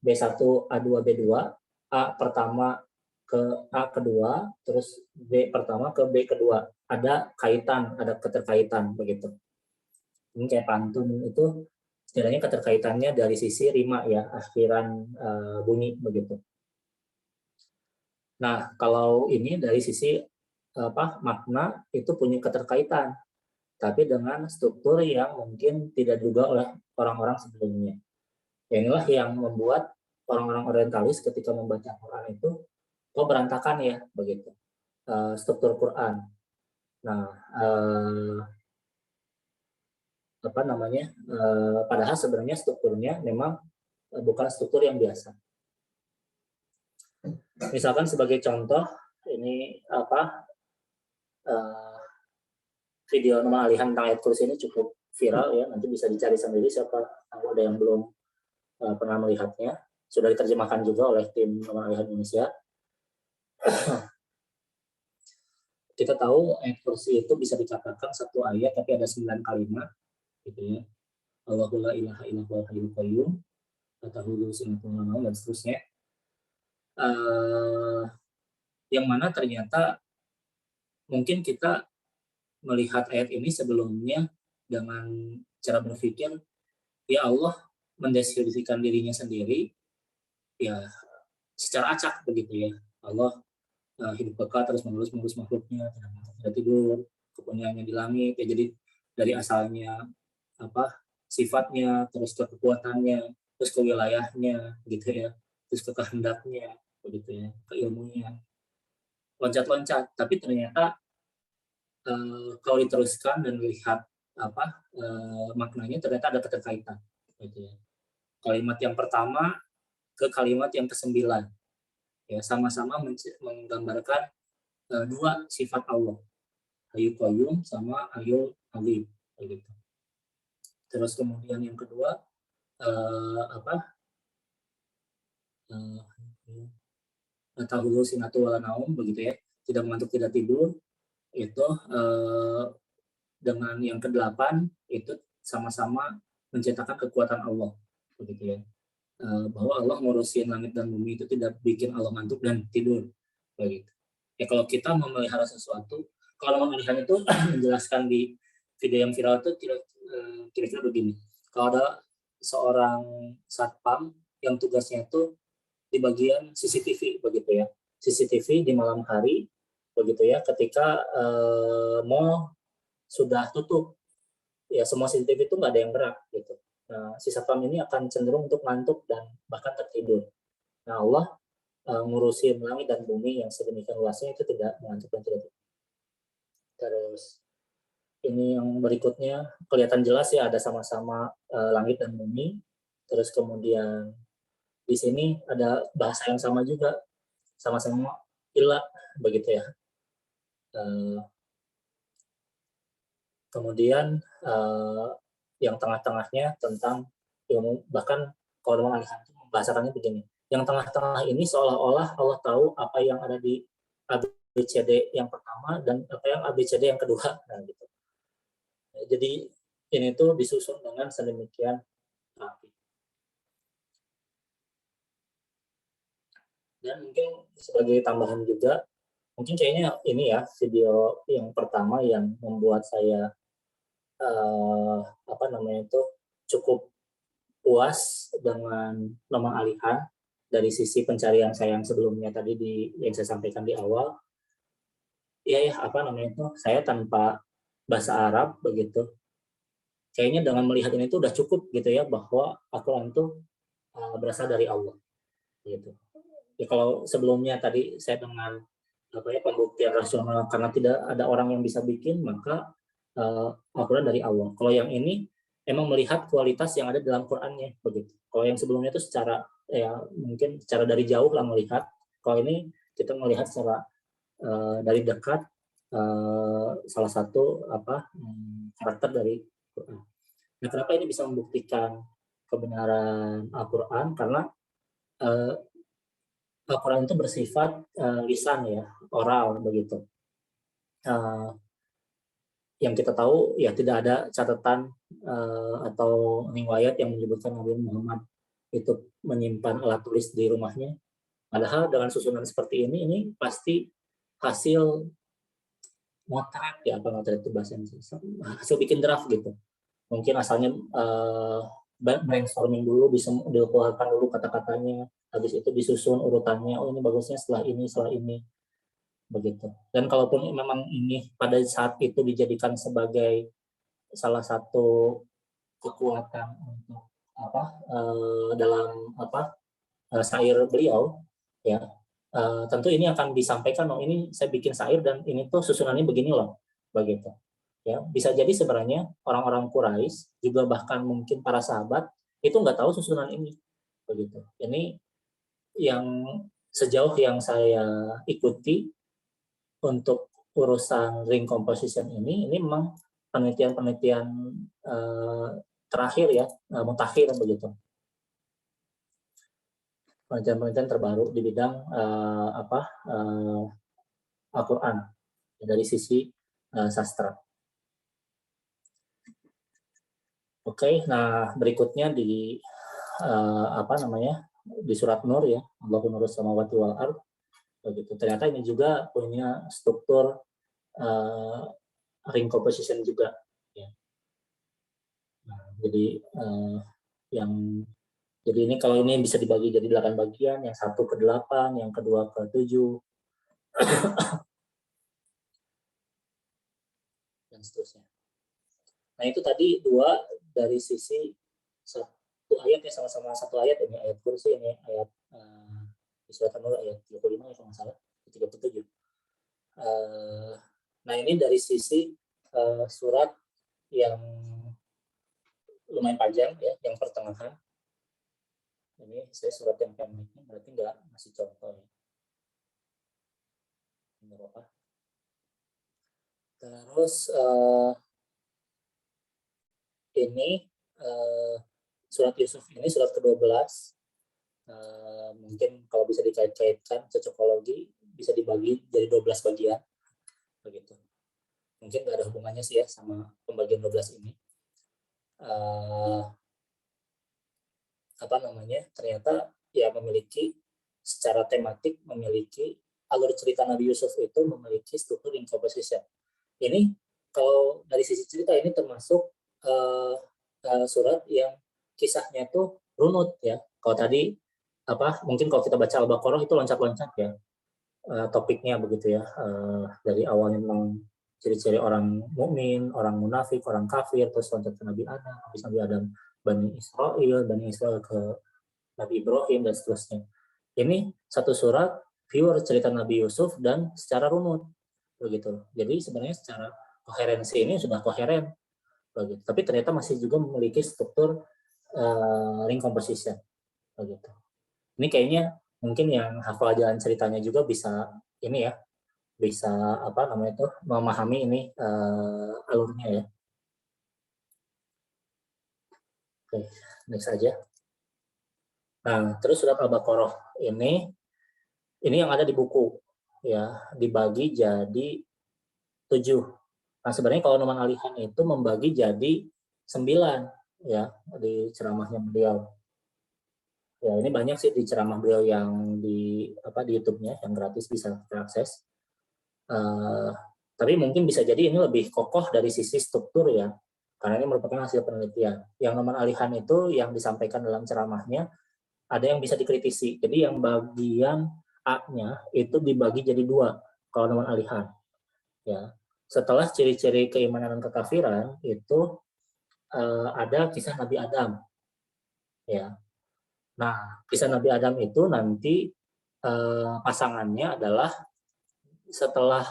B1, A2, B2, A pertama ke A kedua, terus B pertama ke B kedua. Ada kaitan, ada keterkaitan begitu. Ini kayak pantun itu setidaknya keterkaitannya dari sisi rima, ya, akhiran bunyi begitu. Nah, kalau ini dari sisi makna itu punya keterkaitan, tapi dengan struktur yang mungkin tidak diduga oleh orang-orang sebelumnya. Inilah yang membuat orang-orang orientalis ketika membaca Quran itu kok berantakan, ya, begitu struktur Quran. Nah, padahal sebenarnya strukturnya memang bukan struktur yang biasa. Misalkan sebagai contoh, ini video Noma Alihan tentang ayat kursi ini cukup viral, ya, nanti bisa dicari sendiri siapa tahu ada yang belum pernah melihatnya. Sudah diterjemahkan juga oleh tim Noma Alihan Indonesia. Kita tahu ayat kursi itu bisa dikatakan satu ayat tapi ada 9 kalimat, gitu, ya. Allahu la ilaha illa huwal hayyul qayyum, atahulu sinatun wa naum, dan seterusnya. Yang mana ternyata mungkin kita melihat ayat ini sebelumnya dengan cara berpikir, ya Allah mendeskripsikan dirinya sendiri, ya, secara acak begitu, ya. Allah hidup kekal terus menerus mengurus makhluknya, tidak tidur, kepunyaan di langit, ya. Jadi dari asalnya sifatnya, terus ke kekuatannya, terus ke wilayahnya, gitu, ya, terus ke kehendaknya, begitu, ya, ke ilmunya, loncat-loncat. Tapi ternyata kalau diteruskan dan lihat maknanya, ternyata ada keterkaitan, gitu, ya. Kalimat yang pertama ke kalimat yang ke-9, ya, sama-sama menggambarkan dua sifat Allah, Hayyul Qayyum sama Hayyul Alim, begitu. Terus kemudian yang kedua tahulu sinatu wala naum, begitu, ya, tidak mengantuk tidak tidur. Itu dengan yang ke-8 itu sama-sama menciptakan kekuatan Allah, begitu, ya. Bahwa Allah ngurusin langit dan bumi itu tidak bikin Allah ngantuk dan tidur, begitu. Ya, kalau kita memelihara sesuatu, kalau memelihara itu menjelaskan di video yang viral itu kira-kira begini. Kalau ada seorang satpam yang tugasnya itu di bagian CCTV, begitu, ya. CCTV di malam hari, begitu, ya, ketika mall sudah tutup, ya, semua CCTV itu nggak ada yang gerak, gitu. Nah, si satpam ini akan cenderung untuk ngantuk dan bahkan tertidur. Nah, Allah ngurusin langit dan bumi yang sedemikian luasnya itu tidak mengantuk dan tidak tidur. Terus ini yang berikutnya kelihatan jelas, ya, ada sama-sama langit dan bumi. Terus kemudian di sini ada bahasa yang sama juga, sama-sama ilah, begitu, ya. Kemudian yang tengah-tengahnya tentang ilmu, bahkan Kalau Noman Alihan itu membahasakannya begini. Yang tengah-tengah ini seolah-olah Allah tahu apa yang ada di ABCD yang pertama dan apa yang ABCD yang kedua. Nah, gitu. Jadi ini tuh disusun dengan sedemikian rapi. Dan mungkin sebagai tambahan juga, mungkin kayaknya ini ya video yang pertama yang membuat saya cukup puas dengan Noman Alihan dari sisi pencarian saya yang sebelumnya tadi yang saya sampaikan di awal. Saya tanpa bahasa Arab begitu. Kayaknya dengan melihat ini tuh udah cukup gitu ya, bahwa Al-Quran itu berasal dari Allah gitu. Ya, kalau sebelumnya tadi saya dengan pembuktian rasional karena tidak ada orang yang bisa bikin, maka Al-Quran dari Allah. Kalau yang ini emang melihat kualitas yang ada dalam Qurannya begitu. Kalau yang sebelumnya itu mungkin secara dari jauh lah melihat. Kalau ini kita melihat secara dari dekat salah satu karakter dari Quran. Nah, kenapa ini bisa membuktikan kebenaran Al-Quran? Karena Al-Quran itu bersifat lisan ya, oral begitu. Yang kita tahu ya tidak ada catatan atau riwayat yang menyebutkan Nabi Muhammad itu menyimpan alat tulis di rumahnya. Padahal dengan susunan seperti ini pasti hasil motret ya, motret itu bahasa Indonesia, hasil bikin draft gitu. Mungkin asalnya brainstorming dulu, bisa dikeluarkan dulu kata-katanya, habis itu disusun urutannya, oh ini bagusnya setelah ini begitu. Dan kalaupun memang ini pada saat itu dijadikan sebagai salah satu kekuatan untuk dalam syair beliau ya, tentu ini akan disampaikan, oh ini saya bikin syair dan ini tuh susunannya begini loh begitu ya. Bisa jadi sebenarnya orang-orang Quraisy juga bahkan mungkin para sahabat itu nggak tahu susunan ini begitu. Ini yang sejauh yang saya ikuti untuk urusan ring composition ini memang penelitian terakhir ya, mutakhir begitu. Penelitian terbaru di bidang Al-Quran dari sisi sastra. Oke, nah berikutnya di di surat Nur ya, Allahu nurus samawati wal ardh begitu. Ternyata ini juga punya struktur ring composition juga ya. Nah, jadi jadi ini kalau ini bisa dibagi jadi 8 bagian, yang 1 ke 8, yang kedua ke 7 dan seterusnya. Nah, itu tadi 2 dari sisi satu ayat ya, sama-sama satu ayat, ini ayat kursi, ini ayat di surat An-Nur ayat 35 ya kalau nggak salah, 37. Nah, ini dari sisi surat yang lumayan panjang ya, yang pertengahan. Ini saya surat yang pendeknya, berarti nggak masih contoh ya. Terus ini surat Yusuf ini surat ke-12. Mungkin kalau bisa dikait-kaitkan cocokologi bisa dibagi jadi 12 bagian begitu. Mungkin nggak ada hubungannya sih ya sama pembagian 12 ini. Ternyata ya memiliki secara tematik, memiliki alur cerita Nabi Yusuf itu memiliki struktur ring composition. Ini kalau dari sisi cerita ini termasuk surat yang kisahnya tuh runut ya. Kalau tadi mungkin kalau kita baca Al-Baqarah itu loncat-loncat ya topiknya begitu ya, dari awalnya tentang ciri-ciri orang mukmin, orang munafik, orang kafir, terus loncat ke Nabi Adam, habis Nabi Adam Bani Israel ke Nabi Ibrahim dan seterusnya. Ini satu surat pure cerita Nabi Yusuf dan secara runut begitu. Jadi sebenarnya secara koherensi ini sudah koheren begitu. Tapi ternyata masih juga memiliki struktur ring composition begitu. Ini kayaknya mungkin yang hafal jalan ceritanya juga bisa ini ya, bisa memahami ini alurnya ya. Oke, next aja. Nah, terus surat Al-Baqarah ini yang ada di buku, ya, dibagi jadi 7. Nah, sebenarnya kalau Noman Alihan itu membagi jadi 9, ya, di ceramahnya beliau. Ya, ini banyak sih di ceramah beliau yang di YouTube-nya yang gratis bisa kita akses. Tapi mungkin bisa jadi ini lebih kokoh dari sisi struktur, ya, karena ini merupakan hasil penelitian. Yang Noman Alihan itu yang disampaikan dalam ceramahnya ada yang bisa dikritisi. Jadi yang bagian A-nya itu dibagi jadi 2 kalau Noman Alihan. Ya, setelah ciri-ciri keimanan dan kekafiran itu ada kisah Nabi Adam. Ya, nah kisah Nabi Adam itu nanti pasangannya adalah setelah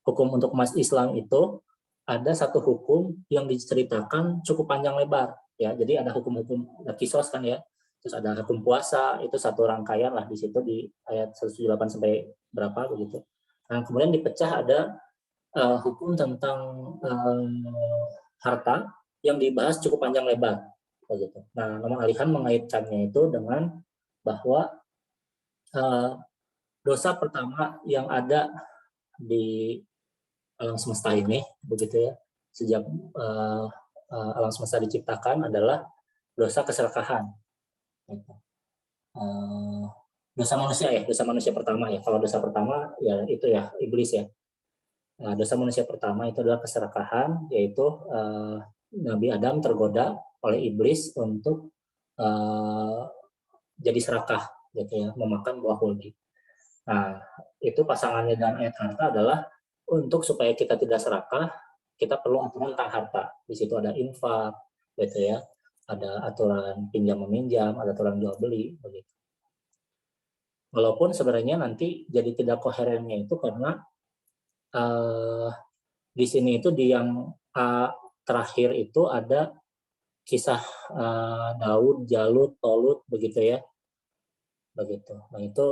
hukum untuk umat Islam itu ada satu hukum yang diceritakan cukup panjang lebar, ya. Jadi ada hukum-hukum, ada kisos kan, ya. Terus ada hukum puasa, itu satu rangkaian lah di situ di ayat 178 sampai berapa begitu. Nah, kemudian dipecah ada hukum tentang harta yang dibahas cukup panjang lebar begitu. Nah, Noman Alihan mengaitkannya itu dengan bahwa dosa pertama yang ada di alam semesta ini begitu, ya, sejak alam semesta diciptakan adalah dosa keserakahan. Dosa manusia pertama, ya. Kalau dosa pertama ya itu ya iblis, ya. Nah, dosa manusia pertama itu adalah keserakahan, yaitu Nabi Adam tergoda oleh iblis untuk jadi serakah, gitu, ya, memakan buah huldi. Nah, itu pasangannya dengan ayat harta adalah untuk supaya kita tidak serakah, kita perlu aturan tentang harta. Di situ ada infak, gitu, ya, ada aturan pinjam meminjam, ada aturan jual beli, begitu. Walaupun sebenarnya nanti jadi tidak koherennya itu karena di sini itu di yang terakhir itu ada kisah Daud, Jalut, Tolut, begitu, ya, begitu. Nah, itu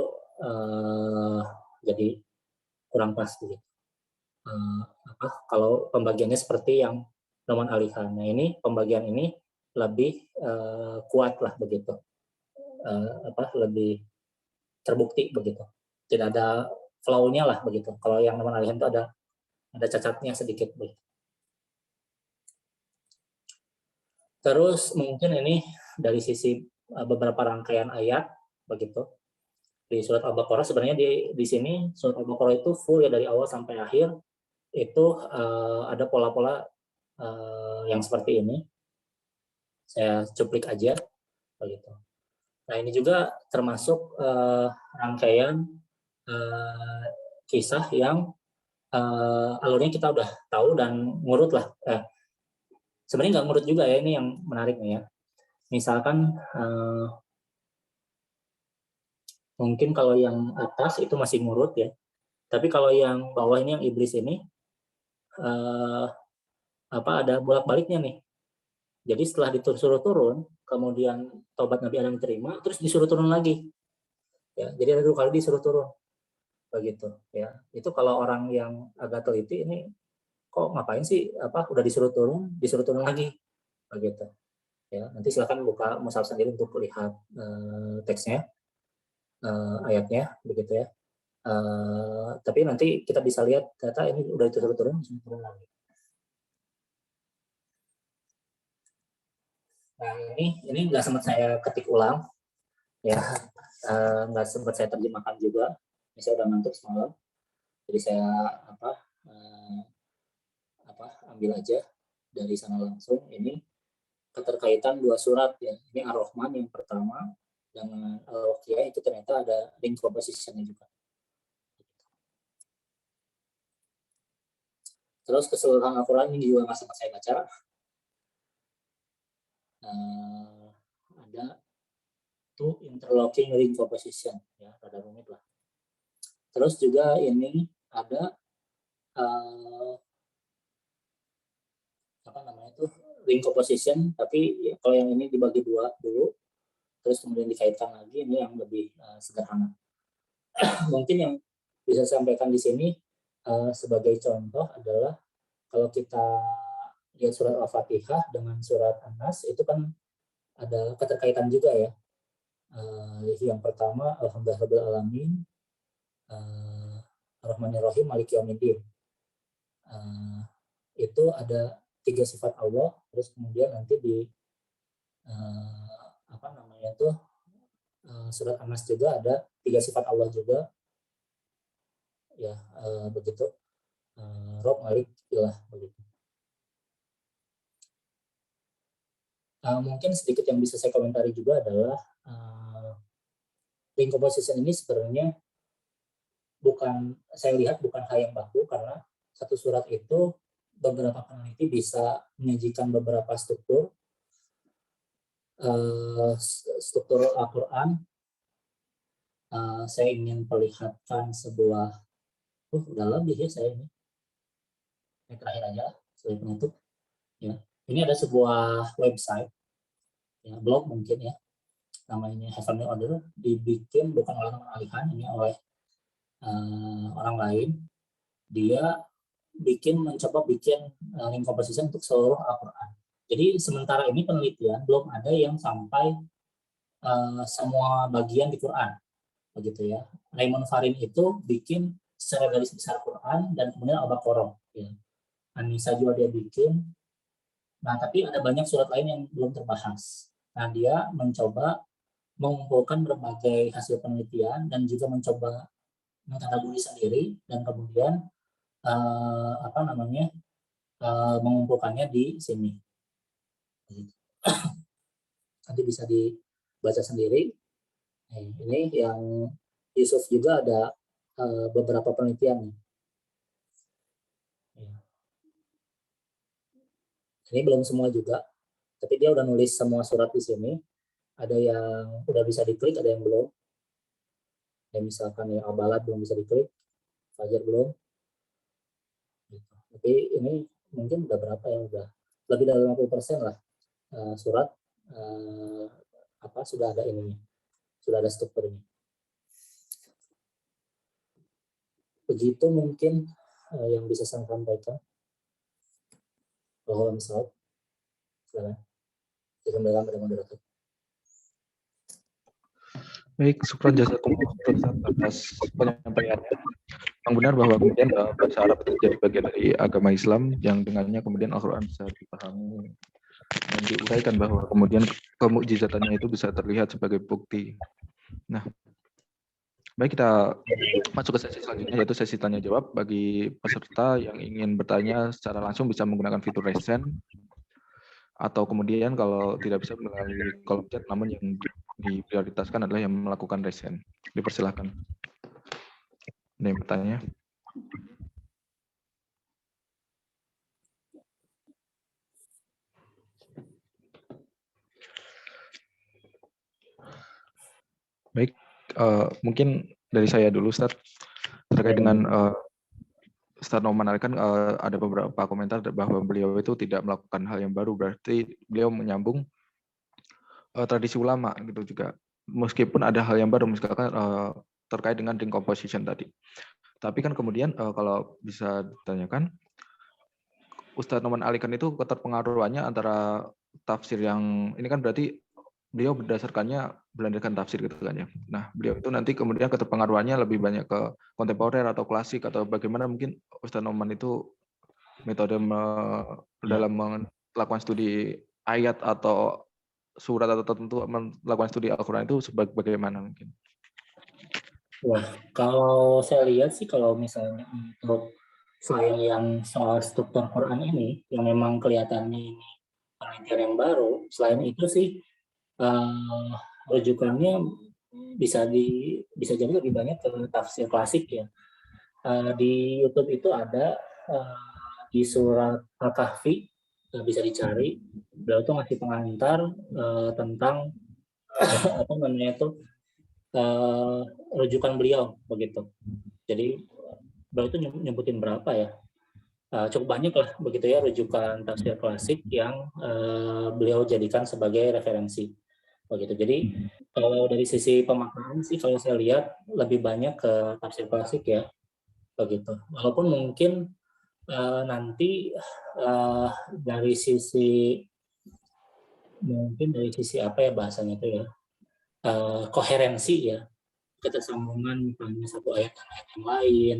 jadi kurang pas begitu. Kalau pembagiannya seperti yang Noman Alihan. Nah, ini pembagian ini lebih kuat lah begitu, lebih terbukti begitu. Tidak ada flow-nya lah begitu. Kalau yang Noman Alihan itu ada cacatnya sedikit begitu. Terus mungkin ini dari sisi beberapa rangkaian ayat begitu. Di surat Al-Baqarah sebenarnya di sini surat Al-Baqarah itu full, ya, dari awal sampai akhir itu ada pola-pola yang seperti ini. Saya cuplik aja begitu. Nah, ini juga termasuk rangkaian kisah yang alurnya kita udah tahu dan ngurut lah. Sebenarnya nggak ngurut juga, ya, ini yang menarik nih, ya. Misalkan mungkin kalau yang atas itu masih ngurut, ya. Tapi kalau yang bawah ini, yang iblis ini, ada bolak-baliknya nih. Jadi setelah disuruh turun, kemudian taubat Nabi Adam diterima, terus disuruh turun lagi. Ya, jadi ada 2 kali disuruh turun. Begitu, ya. Itu kalau orang yang agak teliti, ini kok ngapain sih, udah disuruh turun lagi. Begitu. Ya, nanti silakan buka mushaf sendiri untuk lihat teksnya, ayatnya, begitu, ya. Tapi nanti kita bisa lihat data ini udah disuruh turun lagi. Nah, ini nggak sempat saya ketik ulang, ya, nggak sempat saya terjemahkan juga. Ini saya udah ngantuk semalam, jadi saya ambil aja dari sana langsung. Ini keterkaitan 2 surat, ya. Ini Ar-Rahman yang pertama dengan Al-Waqiah itu ternyata ada link composition-nya juga. Terus keseluruhan Al-Quran ini juga nggak sempat saya baca. Ada two interlocking ring composition, ya, rada rumit lah. Terus juga ini ada ring composition, tapi kalau yang ini dibagi 2 dulu, terus kemudian dikaitkan lagi. Ini yang lebih sederhana. Mungkin yang bisa saya sampaikan di sini sebagai contoh adalah kalau kita lihat surat Al-Fatihah dengan surat An-Nas, itu kan ada keterkaitan juga ya. Yang pertama, Alhamdulillahirabbil alamin, Ar-Rahmanir-Rahim, Maliki Yaumiddin. Itu ada 3 sifat Allah, terus kemudian nanti di surat An-Nas juga ada 3 sifat Allah juga, ya, begitu. Rob, Malik, Ilah, begitu. Mungkin sedikit yang bisa saya komentari juga adalah ring composition ini sebenarnya saya lihat bukan hal yang baku, karena satu surat itu beberapa peneliti bisa menyajikan beberapa struktur Al-Quran. Saya ingin perlihatkan sebuah, udah lebih ya saya ini terakhir aja sebagai penutup. Ya, ini ada sebuah website, ya, blog mungkin ya, namanya Heavenly Order, dibikin bukan oleh teman alihan, ini oleh orang lain. Dia mencoba bikin link composition untuk seluruh Al-Quran. Jadi sementara ini penelitian belum ada yang sampai semua bagian di Quran, begitu ya. Raymond Farin itu bikin secara garis besar Quran dan kemudian Al-Baqarah. Ya. Anissa juga dia bikin. Nah, tapi ada banyak surat lain yang belum terbahas. Nah, dia mencoba mengumpulkan berbagai hasil penelitian dan juga mencoba mentadaburi sendiri dan kemudian mengumpulkannya di sini. Nanti bisa dibaca sendiri. Ini yang Yusuf juga ada beberapa penelitian. Ini belum semua juga, tapi dia udah nulis semua surat di sini. Ada yang udah bisa diklik, ada yang belum. Ya, misalkan ya Al-Balad belum bisa diklik, Fajar belum. Gitu. Tapi ini mungkin udah berapa ya, udah lebih dari 50% lah surat sudah ada ininya, sudah ada strukturnya. Begitu mungkin yang bisa saya sampaikan. Bahwa misalnya, silakan dengan moderator. Baik, syukran jazakumullah atas penyampaiannya. Memang benar bahwa kemudian bahasa Arab menjadi bagian dari agama Islam yang dengannya kemudian Al-Quran bisa dipahami dan diuraikan bahwa kemudian kemukjizatannya itu bisa terlihat sebagai bukti. Nah, baik, kita masuk ke sesi selanjutnya, yaitu sesi tanya jawab. Bagi peserta yang ingin bertanya secara langsung bisa menggunakan fitur raise hand, atau kemudian kalau tidak bisa melalui kolom chat, namun yang diprioritaskan adalah yang melakukan raise hand. Dipersilahkan. Ada yang bertanya? Baik, mungkin dari saya dulu, Ustaz. Terkait dengan Ustaz Noman kan ada beberapa komentar bahwa beliau itu tidak melakukan hal yang baru, berarti beliau menyambung tradisi ulama gitu juga. Meskipun ada hal yang baru, misalkan terkait dengan ring composition tadi. Tapi kan kemudian kalau bisa ditanyakan, Ustaz Noman kan itu keterpengaruhannya antara tafsir yang ini kan berarti beliau berdasarkannya berdasarkan tafsir gitu kan ya. Nah, beliau itu nanti kemudian keterpengaruhannya lebih banyak ke kontemporer atau klasik, atau bagaimana mungkin Ustaz Noman itu metode dalam melakukan studi ayat atau surat atau tertentu melakukan studi Al-Quran itu bagaimana mungkin? Wah, kalau saya lihat sih, kalau misalnya untuk selain yang soal struktur Quran ini, yang memang kelihatannya ini penelitian yang baru, selain itu sih rujukannya bisa jadi lebih banyak ke tafsir klasik ya. Di YouTube itu ada di surat Al-Kahfi, bisa dicari. Beliau tuh ngasih pengantar tentang apa namanya itu rujukan beliau begitu. Jadi beliau itu nyebutin berapa ya? Cukup banyak lah begitu ya rujukan tafsir klasik yang beliau jadikan sebagai referensi begitu. Jadi kalau dari sisi pemaknaan sih kalau saya lihat lebih banyak ke tafsir klasik ya begitu. Walaupun mungkin nanti dari sisi mungkin dari sisi apa ya bahasanya itu ya, koherensi ya, ketersambungan satu ayat dengan ayat yang lain.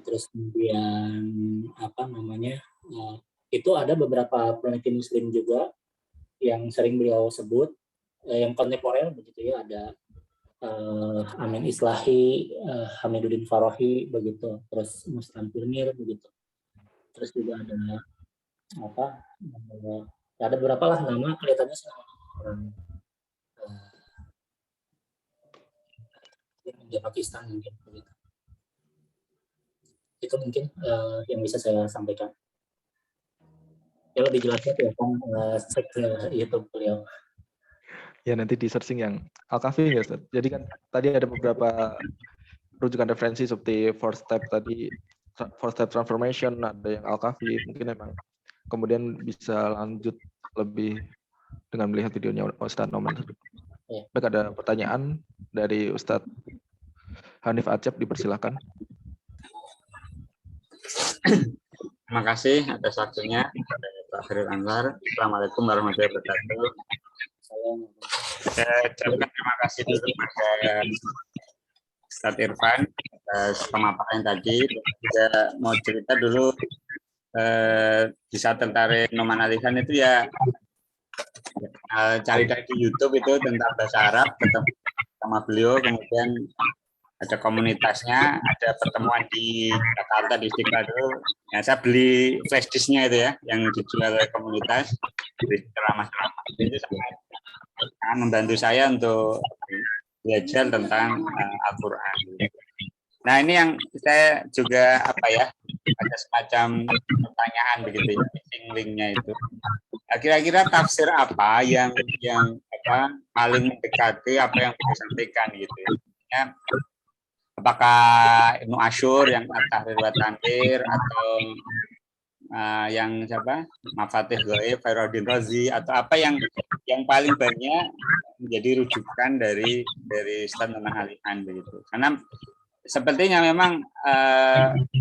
Terus kemudian apa namanya, itu ada beberapa peneliti Muslim juga yang sering beliau sebut, yang kontemporer begitu ya, ada Amin Islahi, Hamiduddin Farahi begitu, terus Mustan Pirnir begitu, terus juga ada apa, ada beberapa lah nama kelihatannya orang di Pakistan mungkin begitu. Itu mungkin yang bisa saya sampaikan. Ya lebih jelasnya ya kan cek ke YouTube beliau. Ya nanti di searching yang Al-Kafi ya Ustaz. Jadi kan tadi ada beberapa rujukan referensi seperti 4-step tadi, 4-step transformation, ada yang Al-Kafi, mungkin emang kemudian bisa lanjut lebih dengan melihat videonya Ustadz Noman. Ya. Baik, ada pertanyaan dari Ustadz Hanif Acep, dipersilakan. Terima kasih atas waktunya, Pak Khairul Anwar. Assalamualaikum warahmatullahi wabarakatuh. Saya ucapkan terima kasih dulu kepada Ustadz Irfan atas pemaparan tadi. Saya mau cerita dulu, di saat tertarik Noman Alihan itu ya cari di YouTube itu tentang bahasa Arab, ketemu sama beliau, kemudian ada komunitasnya, ada pertemuan di Jakarta di Istiqlal itu. Ya, saya beli flash disknya itu ya, yang dijual oleh komunitas, ceramah-ceramah itu sangat membantu saya untuk belajar tentang Al-Quran. Nah ini yang saya juga apa ya, ada semacam pertanyaan begitu ya, linknya itu. Kira-kira tafsir apa yang apa paling mendekati apa yang disampaikan gitu ya? Apakah Ibnu Asyur yang At-Tahrir wa Tanwir atau yang siapa? Mafatih Ghaib, Khairuddin Razi, atau apa yang paling banyak menjadi rujukan dari Ustaz Noman Alihan begitu. Karena sepertinya memang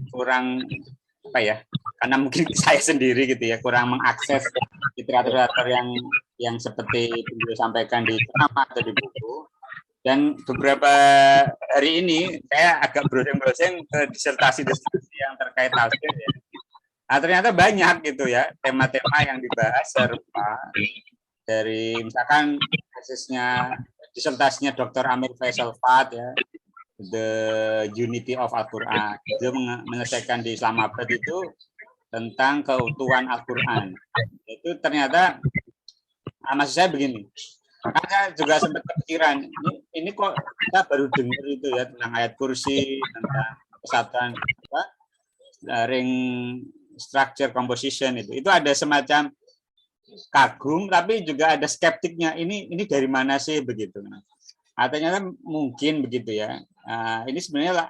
kurang apa ya? Karena mungkin saya sendiri gitu ya kurang mengakses literatur yang seperti beliau sampaikan di ceramah atau di buku. Dan beberapa hari ini saya agak browsing ke disertasi yang terkait tafsir ya. Nah, ternyata banyak gitu ya tema-tema yang dibahas serupa dari misalkan tesisnya disertasinya Dr. Amir Faisal Fat ya, The Unity of Al-Quran. Dia menyelesaikan di Islamabad itu tentang keutuhan Al-Quran. Itu ternyata maksud saya begini. Saya juga sempat kepikiran, ini kok kita baru dengar itu ya tentang ayat kursi, tentang kesatuan ring structure composition itu ada semacam kagum, tapi juga ada skeptiknya. Ini dari mana sih begitu? Nah, ternyata mungkin begitu ya. Ini sebenarnya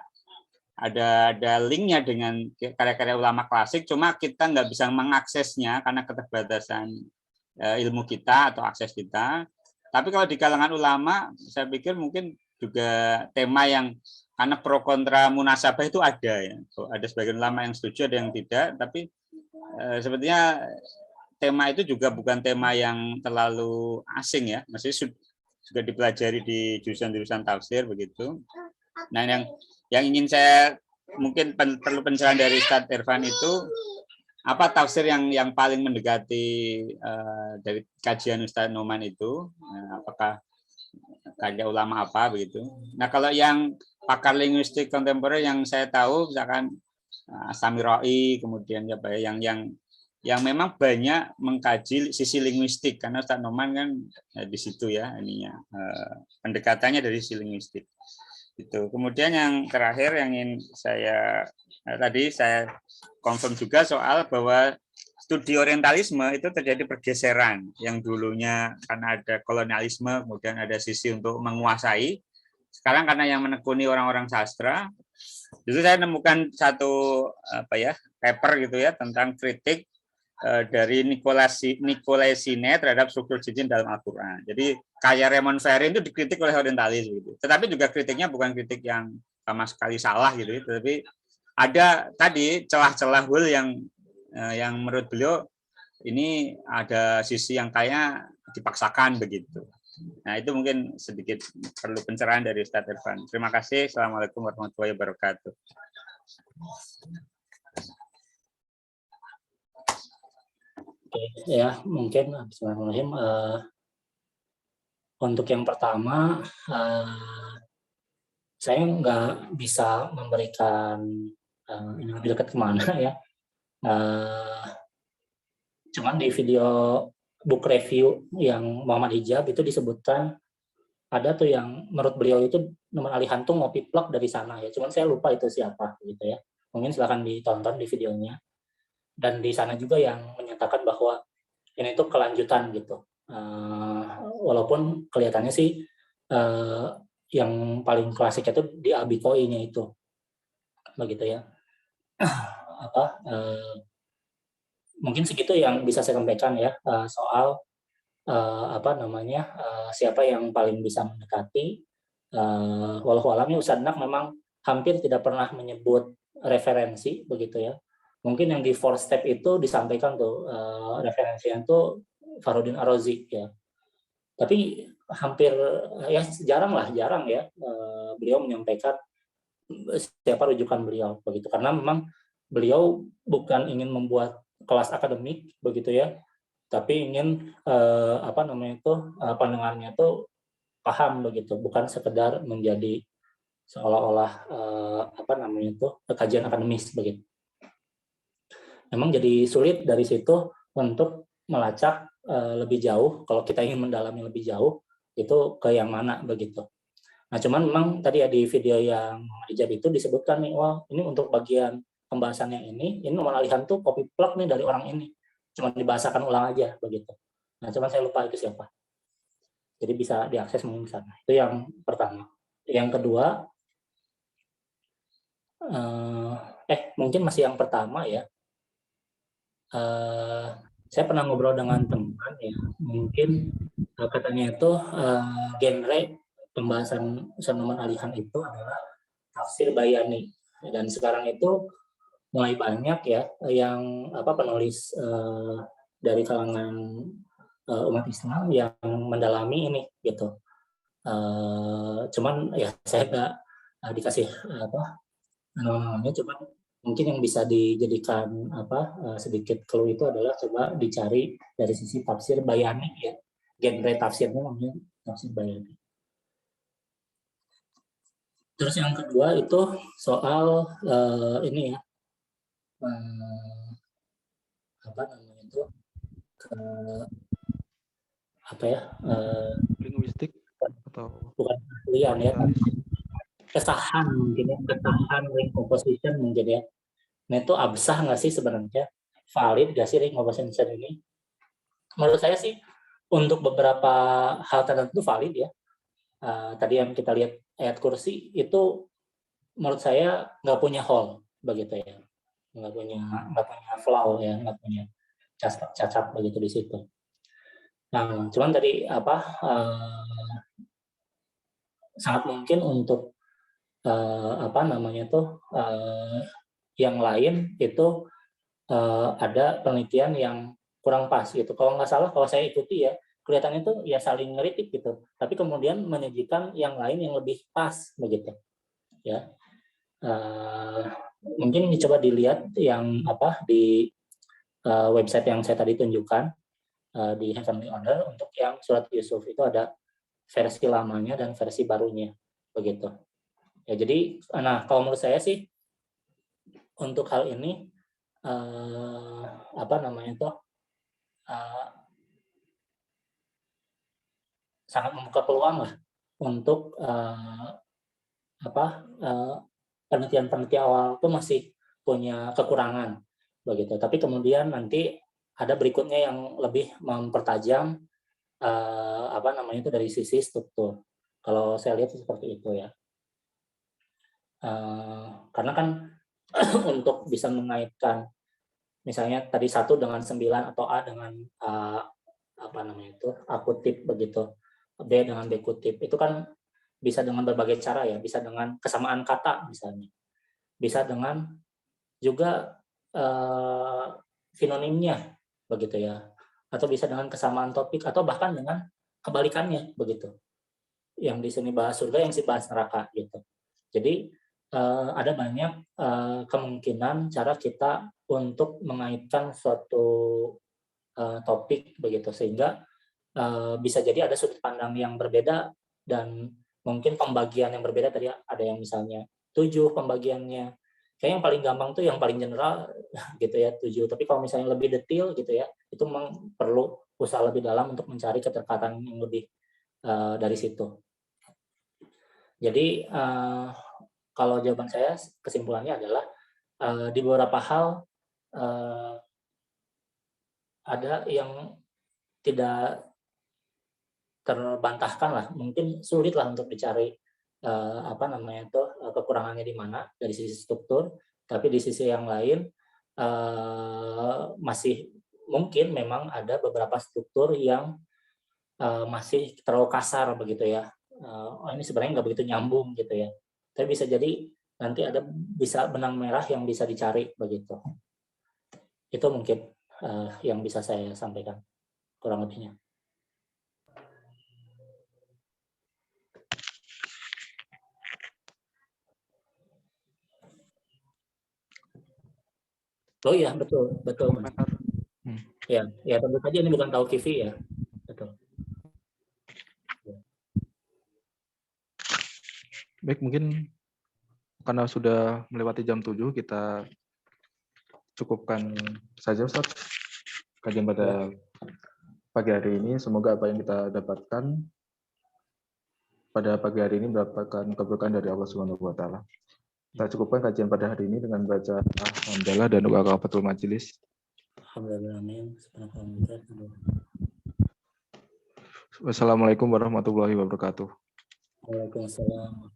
ada linknya dengan karya-karya ulama klasik, cuma kita nggak bisa mengaksesnya karena keterbatasan ilmu kita atau akses kita. Tapi kalau di kalangan ulama, saya pikir mungkin juga tema yang karena pro kontra munasabah itu ada ya. Ada sebagian ulama yang setuju, ada yang tidak. Tapi sepertinya tema itu juga bukan tema yang terlalu asing ya. Maksudnya sudah dipelajari di jurusan-jurusan tafsir begitu. Nah, yang ingin saya mungkin perlu pencerahan dari Ustadz Irfan itu, apa tafsir yang paling mendekati dari kajian Ustadz Noman itu, apakah karya ulama apa begitu. Nah, kalau yang pakar linguistik kontemporer yang saya tahu misalkan Samirai, kemudian apa ya, yang memang banyak mengkaji sisi linguistik, karena Ustadz Noman kan di situ ya ininya pendekatannya dari sisi linguistik. Itu. Kemudian yang terakhir yang ingin tadi saya confirm juga soal bahwa studi orientalisme itu terjadi pergeseran yang dulunya karena ada kolonialisme, kemudian ada sisi untuk menguasai. Sekarang karena yang menekuni orang-orang sastra, justru saya menemukan satu paper gitu ya tentang kritik dari Nicolai Sine terhadap struktur cincin dalam Al-Quran. Jadi kayak Raymond Ferrin itu dikritik oleh orientalis gitu. Tetapi juga kritiknya bukan kritik yang sama sekali salah gitu, tetapi ada tadi celah-celah hul yang menurut beliau ini ada sisi yang kayak dipaksakan begitu. Nah, itu mungkin sedikit perlu pencerahan dari Ustadz Irfan. Terima kasih. Assalamualaikum warahmatullahi wabarakatuh. Oke, ya mungkin Bismillahirrahmanirrahim. Untuk yang pertama, saya nggak bisa memberikan ini lebih dekat kemana ya. Cuman di video book review yang Muhammad Hijab itu disebutkan ada tuh yang menurut beliau itu Noman Alihan tuh ngopi plak dari sana ya. Cuman saya lupa itu siapa gitu ya. Mungkin silakan ditonton di videonya. Dan di sana juga yang menyatakan bahwa ini tuh kelanjutan gitu. Walaupun kelihatannya sih yang paling klasik itu di Abikoi-nya itu, begitu ya. Mungkin segitu yang bisa saya sampaikan ya soal siapa yang paling bisa mendekati. Walau alamnya Ustadz Nak memang hampir tidak pernah menyebut referensi, begitu ya. Mungkin yang di 4 step itu disampaikan tuh referensinya tuh Farudin Ar-Razi ya. Tapi hampir ya jarang ya beliau menyampaikan siapa rujukan beliau begitu, karena memang beliau bukan ingin membuat kelas akademik begitu ya, tapi ingin pendengarnya tuh paham begitu, bukan sekedar menjadi seolah-olah kajian akademis begitu. Memang jadi sulit dari situ untuk melacak lebih jauh, kalau kita ingin mendalami lebih jauh itu ke yang mana begitu. Nah, cuman memang tadi ya di video yang Hijab itu disebutkan nih, wah ini untuk bagian pembahasan yang ini Noman Alihan tuh copy plug nih dari orang ini, cuma dibahasakan ulang aja begitu. Nah, cuman saya lupa itu siapa. Jadi bisa diakses mungkin di sana. Itu yang pertama. Yang kedua, mungkin masih yang pertama ya. Saya pernah ngobrol dengan teman ya, mungkin katanya itu genre pembahasan Noman Alihan itu adalah tafsir bayani, dan sekarang itu mulai banyak ya yang penulis dari kalangan umat Islam yang mendalami ini gitu. Cuman ya saya nggak dikasih namanya, cuman mungkin yang bisa dijadikan sedikit clue itu adalah coba dicari dari sisi tafsir bayani ya, genre tafsirnya namanya tafsir bayani. Terus yang kedua itu soal ini ya, linguistik atau bukan keahlian ya, kesahan mungkin ya, kesahan ring composition mungkin ya. Nah itu absah nggak sih sebenarnya, valid nggak sih ring composition ini? Menurut saya sih untuk beberapa hal tertentu valid ya. Tadi yang kita lihat ayat kursi itu menurut saya nggak punya hole begitu ya, nggak punya flaw ya, nggak punya cacat begitu di situ. Nah, cuman tadi sangat mungkin untuk yang lain itu ada penelitian yang kurang pas gitu. Kalau nggak salah, kalau saya ikuti ya, kelihatannya itu ya saling ngeritik gitu, tapi kemudian menyajikan yang lain yang lebih pas begitu ya. Mungkin dicoba dilihat yang di website yang saya tadi tunjukkan di Heavenly Order. Untuk yang surat Yusuf itu ada versi lamanya dan versi barunya begitu ya. Jadi kalau menurut saya sih untuk hal ini sangat membuka peluang lah untuk penelitian awal itu masih punya kekurangan begitu, tapi kemudian nanti ada berikutnya yang lebih mempertajam itu dari sisi struktur. Kalau saya lihat seperti itu ya. Karena kan untuk bisa mengaitkan misalnya tadi 1 dengan 9 atau A dengan A kutip begitu, B dengan B kutip, itu kan bisa dengan berbagai cara ya, bisa dengan kesamaan kata misalnya, bisa dengan juga sinonimnya begitu ya, atau bisa dengan kesamaan topik, atau bahkan dengan kebalikannya begitu. Yang di sini bahas surga, yang sini bahas neraka gitu. Jadi ada banyak kemungkinan cara kita untuk mengaitkan suatu topik begitu, sehingga bisa jadi ada sudut pandang yang berbeda dan mungkin pembagian yang berbeda. Tadi ada yang misalnya 7 pembagiannya, kayak yang paling gampang tuh yang paling general gitu ya 7, tapi kalau misalnya lebih detail gitu ya, itu memang perlu usaha lebih dalam untuk mencari keterkaitan yang lebih dari situ. Jadi kalau jawaban saya, kesimpulannya adalah di beberapa hal ada yang tidak terbantahkan lah, mungkin sulit lah untuk dicari kekurangannya di mana dari sisi struktur, tapi di sisi yang lain masih mungkin memang ada beberapa struktur yang masih terlalu kasar begitu ya. Ini sebenarnya nggak begitu nyambung gitu ya. Tapi bisa jadi nanti ada bisa benang merah yang bisa dicari begitu. Itu mungkin yang bisa saya sampaikan kurang lebihnya. Oh iya, betul. Mas. Ya tentu saja ini bukan Tauqifi ya. Betul. Baik, mungkin karena sudah melewati jam 7, kita cukupkan saja Ustaz kajian pada pagi hari ini. Semoga apa yang kita dapatkan pada pagi hari ini mendapatkan keberkahan dari Allah Subhanahu wa taala. Kita cukupkan kajian pada hari ini dengan baca alhamdulillah dan doa kafaratul majelis. Wassalamualaikum warahmatullahi wabarakatuh. Waalaikumsalam.